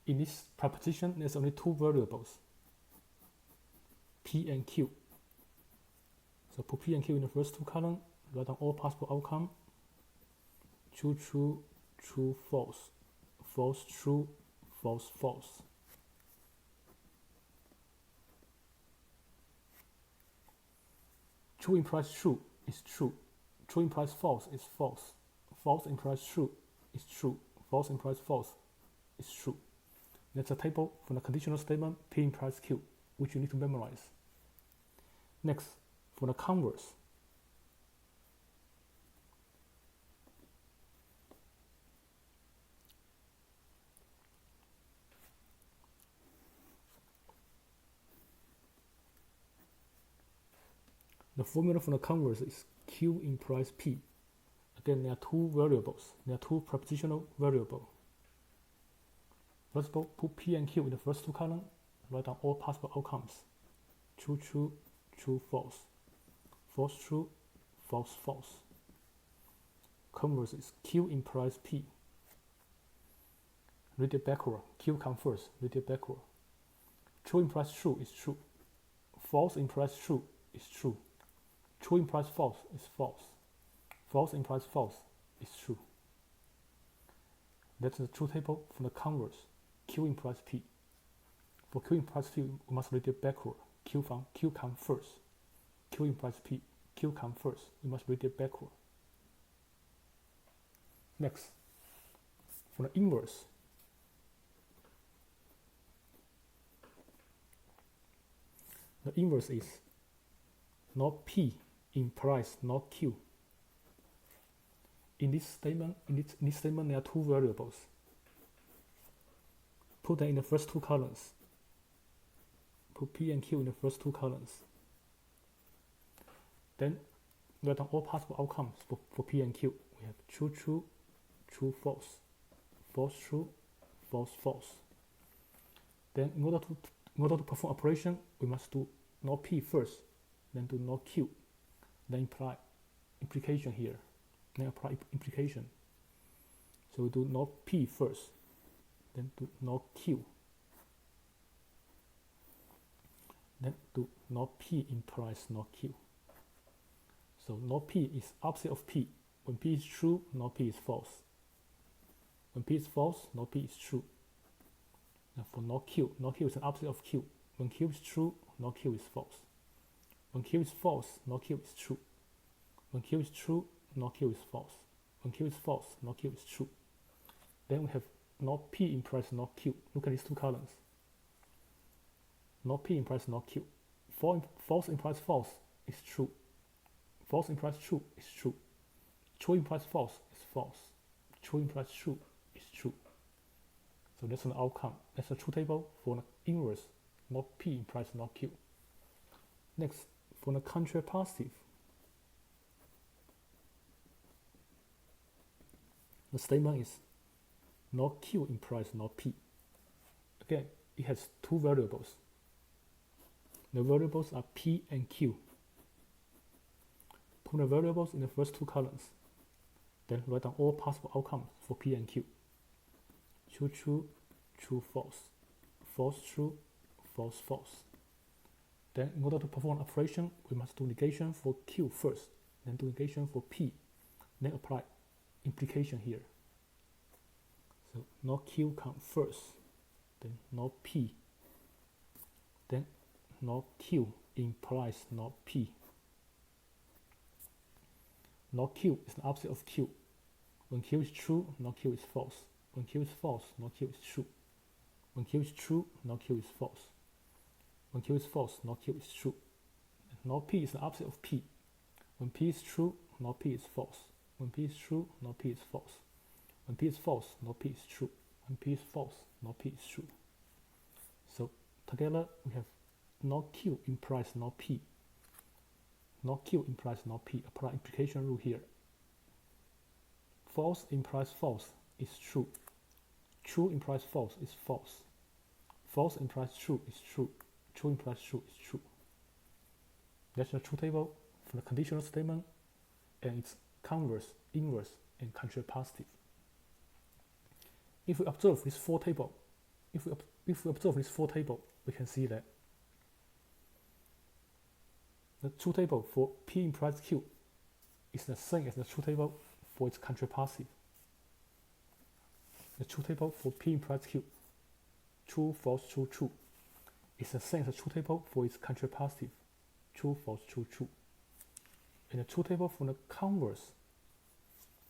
In this proposition, there's only two variables, P and Q. So put P and Q in the first two columns, write down all possible outcomes. True, true, true, false. False, true, false, false. True implies true is true. True implies false is false. False implies true is true. False implies false is true. That's a table from the conditional statement P implies Q, which you need to memorize. Next, for the converse. The formula for the converse is Q implies P. Again, there are two variables. There are two propositional variables. First of all, put P and Q in the first two columns, write down all possible outcomes. True, true, true, false. False, true, false, false. Converse is Q implies P. Read it backward. Q comes first. Read it backward. True implies true is true. False implies true is true. True implies false is false. False implies false is true. That's the true table from the converse. Q implies P. For Q implies P, we must read it backward. Q comes first. Q implies P. Q comes first. We must read it backward. Next, for the inverse. The inverse is not P implies not Q. In this statement, there are two variables. Put them in the first two columns. Put P and Q in the first two columns. Then write down all possible outcomes for P and Q. We have true, true, true, false, false, true, false, false. Then in order to perform operation, we must do not P first, then do not Q, then apply implication here, then apply implication. So we do not P first, then do not Q, then do not P implies not Q. So not P is opposite of P. When P is true, not P is false. When P is false, not P is true. Now for not Q is an opposite of Q. When Q is true, not Q is false. When Q is false, not Q is true. When Q is true, not Q is false. When Q is false, not Q is true. Then we have not P implies not Q. Look at these two columns. Not P implies not Q. False implies false is true. False implies true is true. True implies false is false. True implies true is true. So that's an outcome. That's a true table for the inverse. Not P implies not Q. Next, for the contrapositive, the statement is not Q implies not P. Again, it has two variables. The variables are P and Q. Put the variables in the first two columns. Then write down all possible outcomes for P and Q. True, true, true, false. False, true, false, false. Then in order to perform an operation, we must do negation for Q first, then do negation for P, then apply implication here. So not Q come first, then not P, then not Q implies not P. Not Q is the opposite of Q. When Q is true, not Q is false. When Q is false, not Q is true. When Q is true, not Q is false. When Q is false, not Q is true. Not P is the opposite of P. When P is true, not P is false. When P is true, not P is false. When P is false, not P is true. When P is false, not P is true. So together we have not Q implies not P. Not Q implies not P. Apply implication rule here. False implies false is true. True implies false is false. False implies true is true. True implies true is true. That's the true table for the conditional statement and its converse, inverse, and contrapositive. If we observe this four table, we can see that the true table for P implies Q is the same as the true table for its contrapositive. The true table for P implies Q, true, false, true, true, is the same as the true table for its contrapositive, true, false, true, true. And the true table for the converse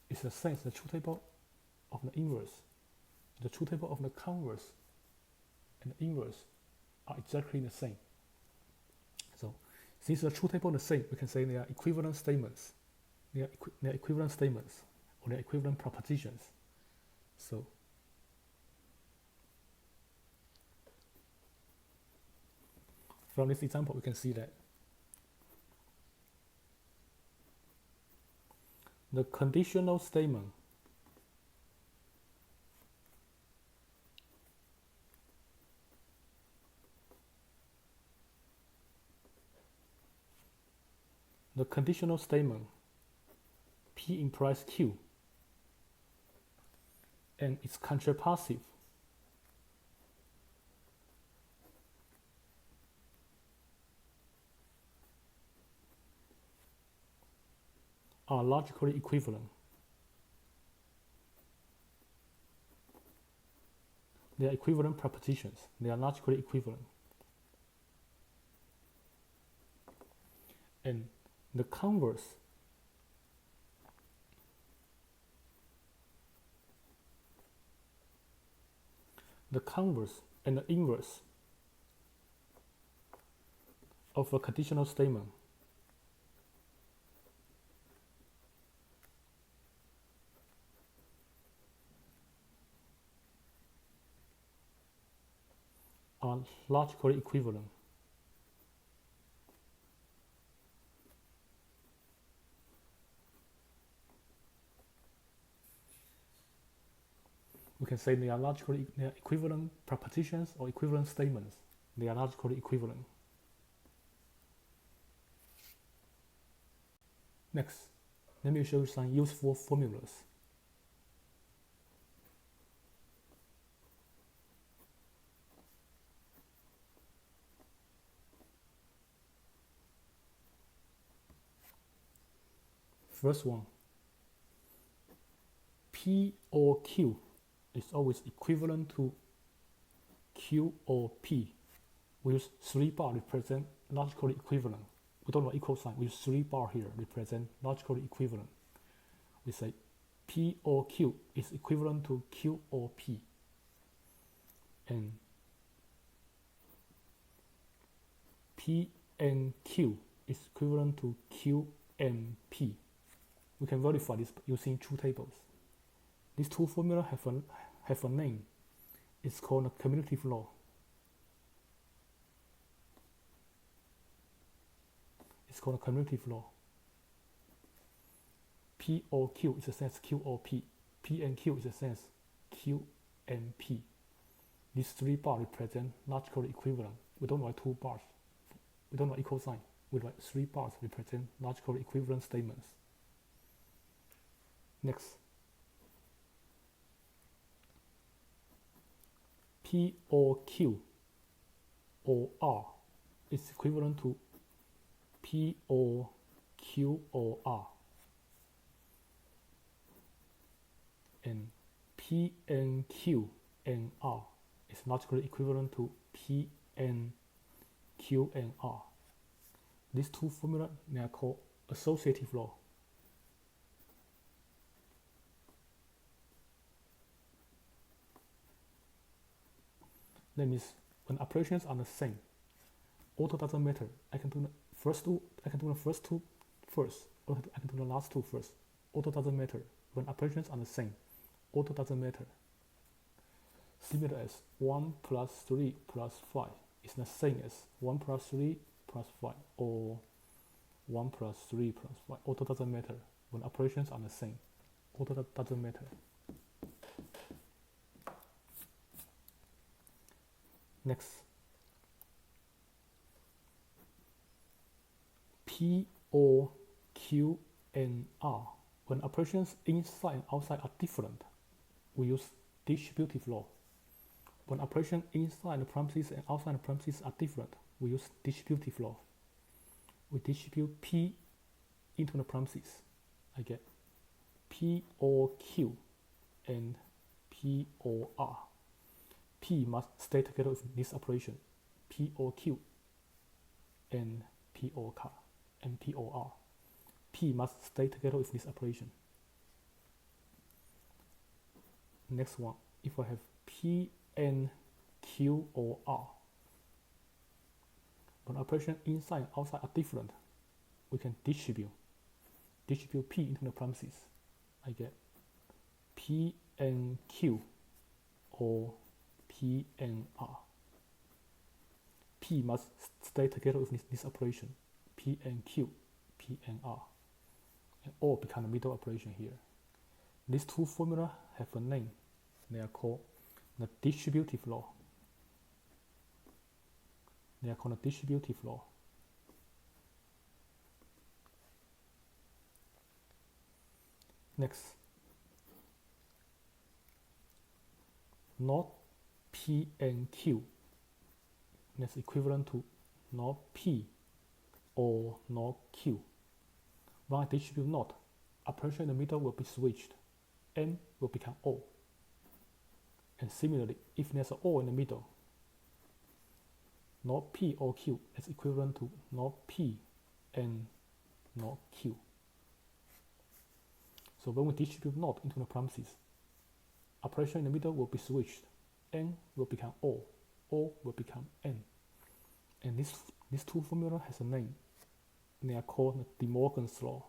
is the same as the true table of the inverse. The true table of the converse and the inverse are exactly the same. So since the true table are the same, we can say they are equivalent statements. They are equivalent statements or they are equivalent propositions. So from this example, we can see that the conditional statement P implies Q and its contrapositive are logically equivalent. They are equivalent propositions. They are logically equivalent. And the converse and the inverse of a conditional statement are logically equivalent. We can say they are equivalent propositions or equivalent statements. They are logically equivalent. Next, let me show you some useful formulas. First one, P or Q is always equivalent to Q or P. We use 3 bar represent logically equivalent. We don't have equal sign. We use 3 bar here represent logically equivalent. We say P or Q is equivalent to Q or P, and P and Q is equivalent to Q and P. We can verify this using two tables. These two formulas have a name. It's called a commutative law. It's called a commutative law. P or Q is the same as Q or P. P and Q is the same as Q and P. These three bars represent logical equivalent. We don't write two bars. We don't write equal sign. We write three bars represent logical equivalent statements. Next, P or Q or R is equivalent to P or Q or R, and P and Q and R is logically equivalent to P and Q and R. These two formulas are called associative law. That means when operations are the same, order doesn't matter. I can do the first two first, or I can do the last two first. Order doesn't matter. When operations are the same, order doesn't matter. Similar as 1 plus 3 plus 5 is the same as 1 plus 3 plus 5 or 1 plus 3 plus 5. Order doesn't matter. When operations are the same, order doesn't matter. Next, P or Q and R. When operations inside and outside are different, we use distributive law. When operations inside the premises and outside the premises are different, we use distributive law. We distribute P into the premises. I get P or Q and P or R. P must stay together with this operation, P or Q and P or R, and P or R. P must stay together with this operation. Next one, if I have P and Q or R, when operations inside and outside are different, we can distribute P into the premises. I get P and Q or P and R. P must stay together with this operation, P and Q, P and R. And all become a middle operation here. These two formulas have a name. They are called the distributive law. They are called the distributive law. Next, not P and Q. That's equivalent to not P or not Q. When I distribute not, operation in the middle will be switched. N will become O. And similarly, if there's an O in the middle, not P or Q is equivalent to not P and not Q. So when we distribute not into the premises, operation in the middle will be switched. N will become O. O will become N. And these two formulas has a name. They are called De Morgan's law.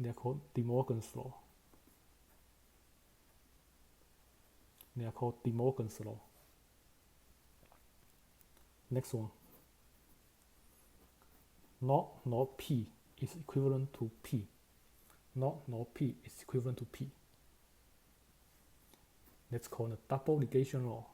They are called De Morgan's law. They are called De Morgan's law. Next one. Not P is equivalent to P. Not P is equivalent to P. That's called the double negation law.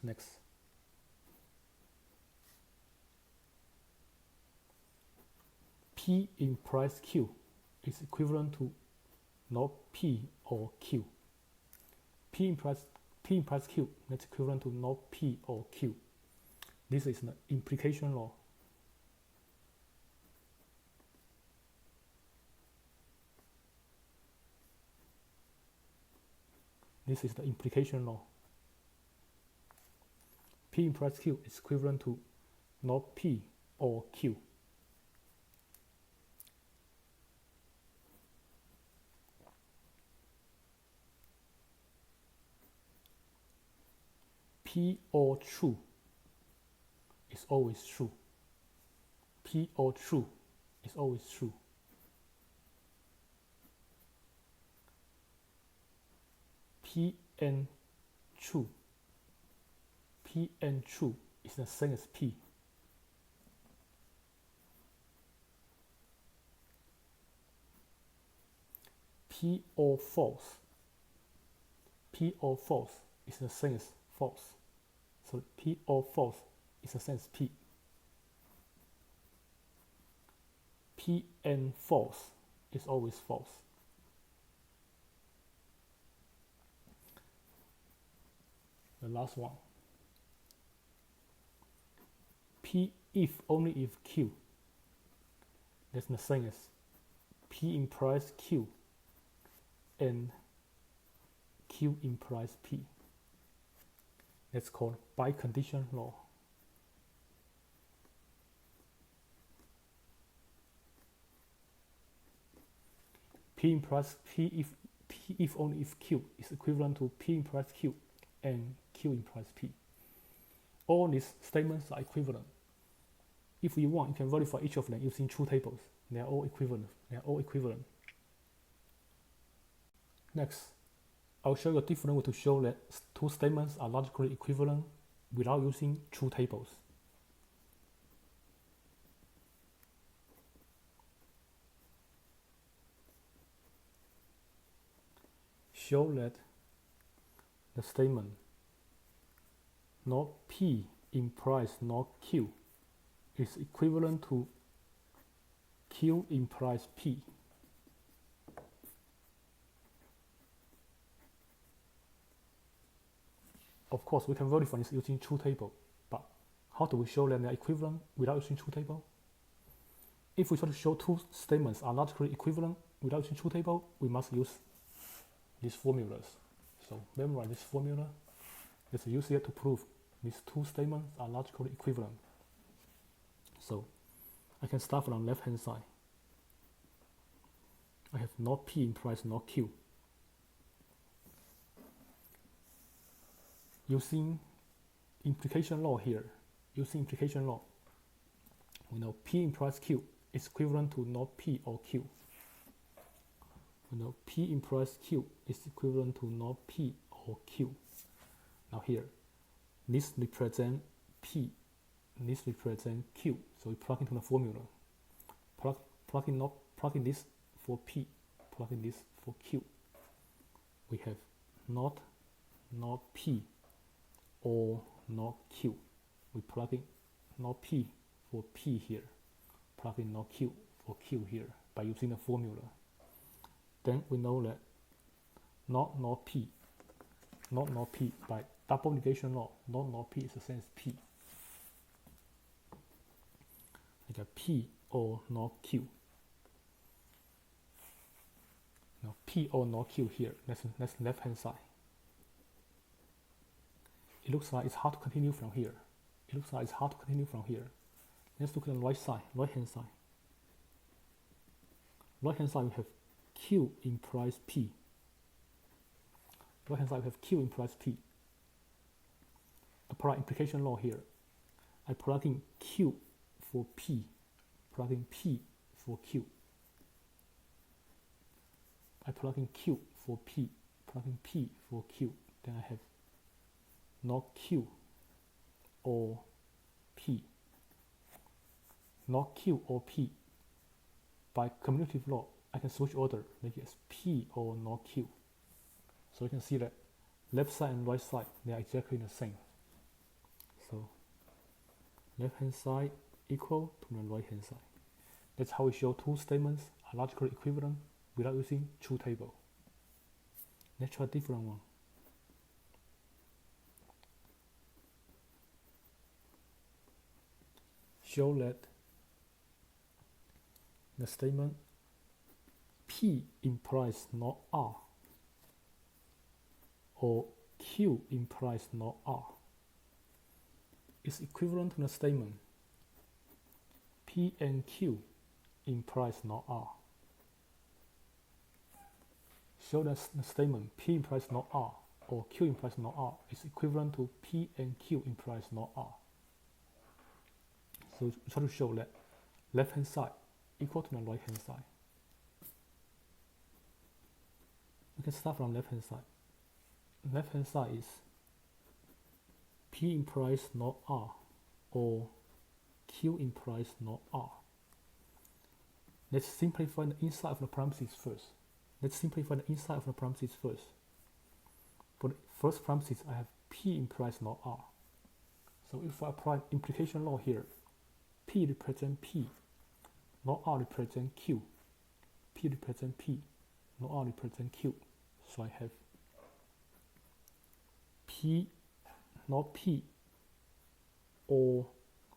Next. P implies Q is equivalent to not P or Q. P implies Q, that's equivalent to not P or Q. This is the implication law. This is the implication law. P implies Q is equivalent to not P or Q. P or true is always true. P or true is always true. P and true. P and true is the same as P. P or false. P or false is the same as false. So P or false is the same as P. P and false is always false. The last one. P if only if Q. That's the same as P implies Q and Q implies P. That's called biconditional law. P implies P if only if Q is equivalent to P implies Q and Q implies P. All these statements are equivalent. If you want, you can verify each of them using truth tables. They are all equivalent. They are all equivalent. Next, I'll show you a different way to show that two statements are logically equivalent without using truth tables. Show that the statement not P implies not Q is equivalent to Q implies P. Of course, we can verify this using truth table, but how do we show that they are equivalent without using truth table? If we try to show two statements are logically equivalent without using truth table, we must use these formulas. So memorize this formula. Let's use it to prove these two statements are logically equivalent. So I can start from the left hand side. I have not P implies not Q. Using implication law here, we know P implies Q is equivalent to not P or Q. We know P implies Q is equivalent to not P or Q. Now here, this represents P, this represents Q. So we plug into the formula. Plug in this for P, plug in this for Q. We have not P or not Q. We plug in not P for P here, plug in not Q for Q here by using the formula. Then we know that not P by double negation law, not P is the same as P. I got P or not Q. Now P or not Q here, that's left hand side. It looks like it's hard to continue from here. Let's look at the right side, right hand side. Right hand side we have Q implies P. Right hand side we have Q implies P. Apply implication law here. I plug in Q for P, plug in P for Q. I plug in Q for P, plug in P for Q. Then I have not Q or P. Not Q or P. By commutative law, I can switch order, make it as P or not Q. So you can see that left side and right side, they are exactly the same. So left hand side equal to the right hand side. That's how we show two statements are logically equivalent without using truth table. Let's try a different one. Show that the statement P implies not R or Q implies not R is equivalent to the statement P and Q implies not R. Show that the statement P implies not R or Q implies not R is equivalent to P and Q implies not R. So we try to show that left hand side equal to the right hand side. We can start from left hand side. Left hand side is P implies not R or Q implies not R. Let's simplify the inside of the parentheses first. For the first parenthesis, I have P implies not R. So if I apply implication law here, P represents P, not R represents Q. P represents P, not R represents Q. So I have P, not P, or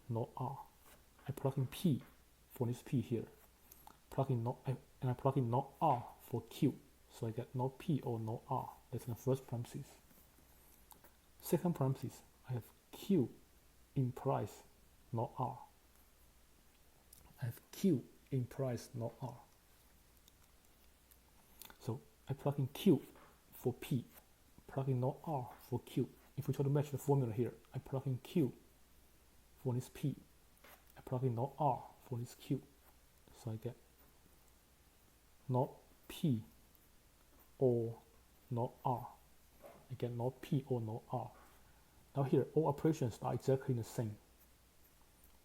not R. I plug in P for this P here. And I plug in not R for Q. So I get not P or not R. That's the first parenthesis. Second parenthesis, I have Q implies not R. I have Q implies not R. So I plug in Q for P, plug in not R for Q. If we try to match the formula here, I plug in Q for this P, I plug in not R for this Q. So I get not P or not R. I get not P or not R. Now here, all operations are exactly the same.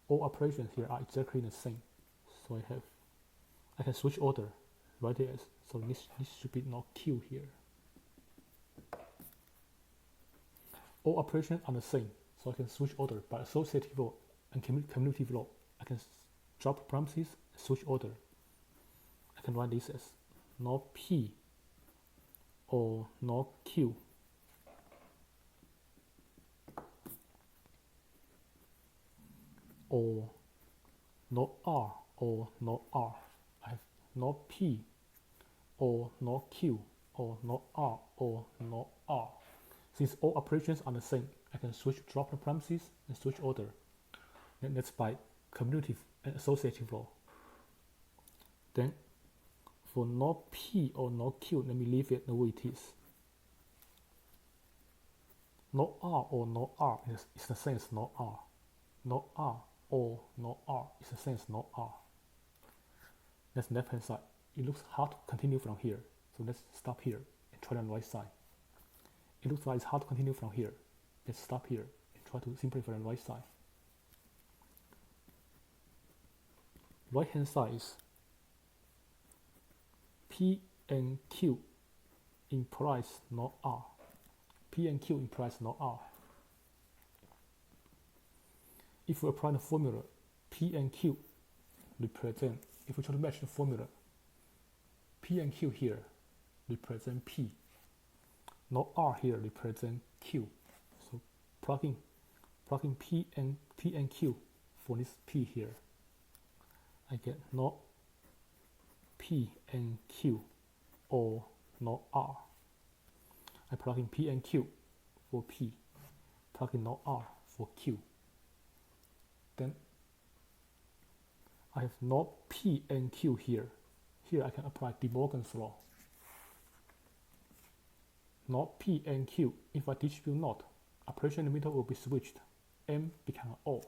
All operations here are exactly the same. So I can switch order right there. So this should be not Q here. All operations are the same. So I can switch order by associative law and commutative law. I can drop parentheses, switch order. I can write this as not P or not Q or not R or not R. I have not P or not Q or not R or not R. Since all operations are the same, I can drop the parentheses and switch order. And that's by commutative and associative law. Then for not P or not Q, let me leave it the way it is. Not R or not R is the same as not R. Not R or not R is the same as not R. That's left hand side. It looks hard to continue from here. So let's stop here and try on the right side. It looks like it's hard to continue from here. Let's stop here and try to simplify the right side. Right hand side is P and Q implies not R. P and Q implies not R. If we apply the formula, P and Q represent, if we try to match the formula, P and Q here represent P. Not R here represent Q. So plugging P and Q for this P here, I get not P and Q or not R. I plug in P and Q for P, plug in not R for Q. Then I have not P and Q here. Here I can apply De Morgan's law. Not P and Q, if I distribute not, operation in the middle will be switched. M become O.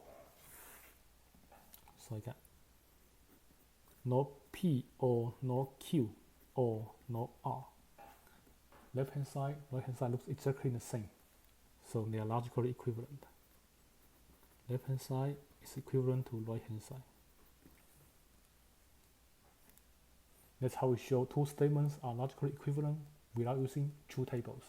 So I get not P or not Q or not R. Left hand side, right hand side looks exactly the same. So they are logically equivalent. Left hand side is equivalent to right hand side. That's how we show two statements are logically equivalent without using two tables.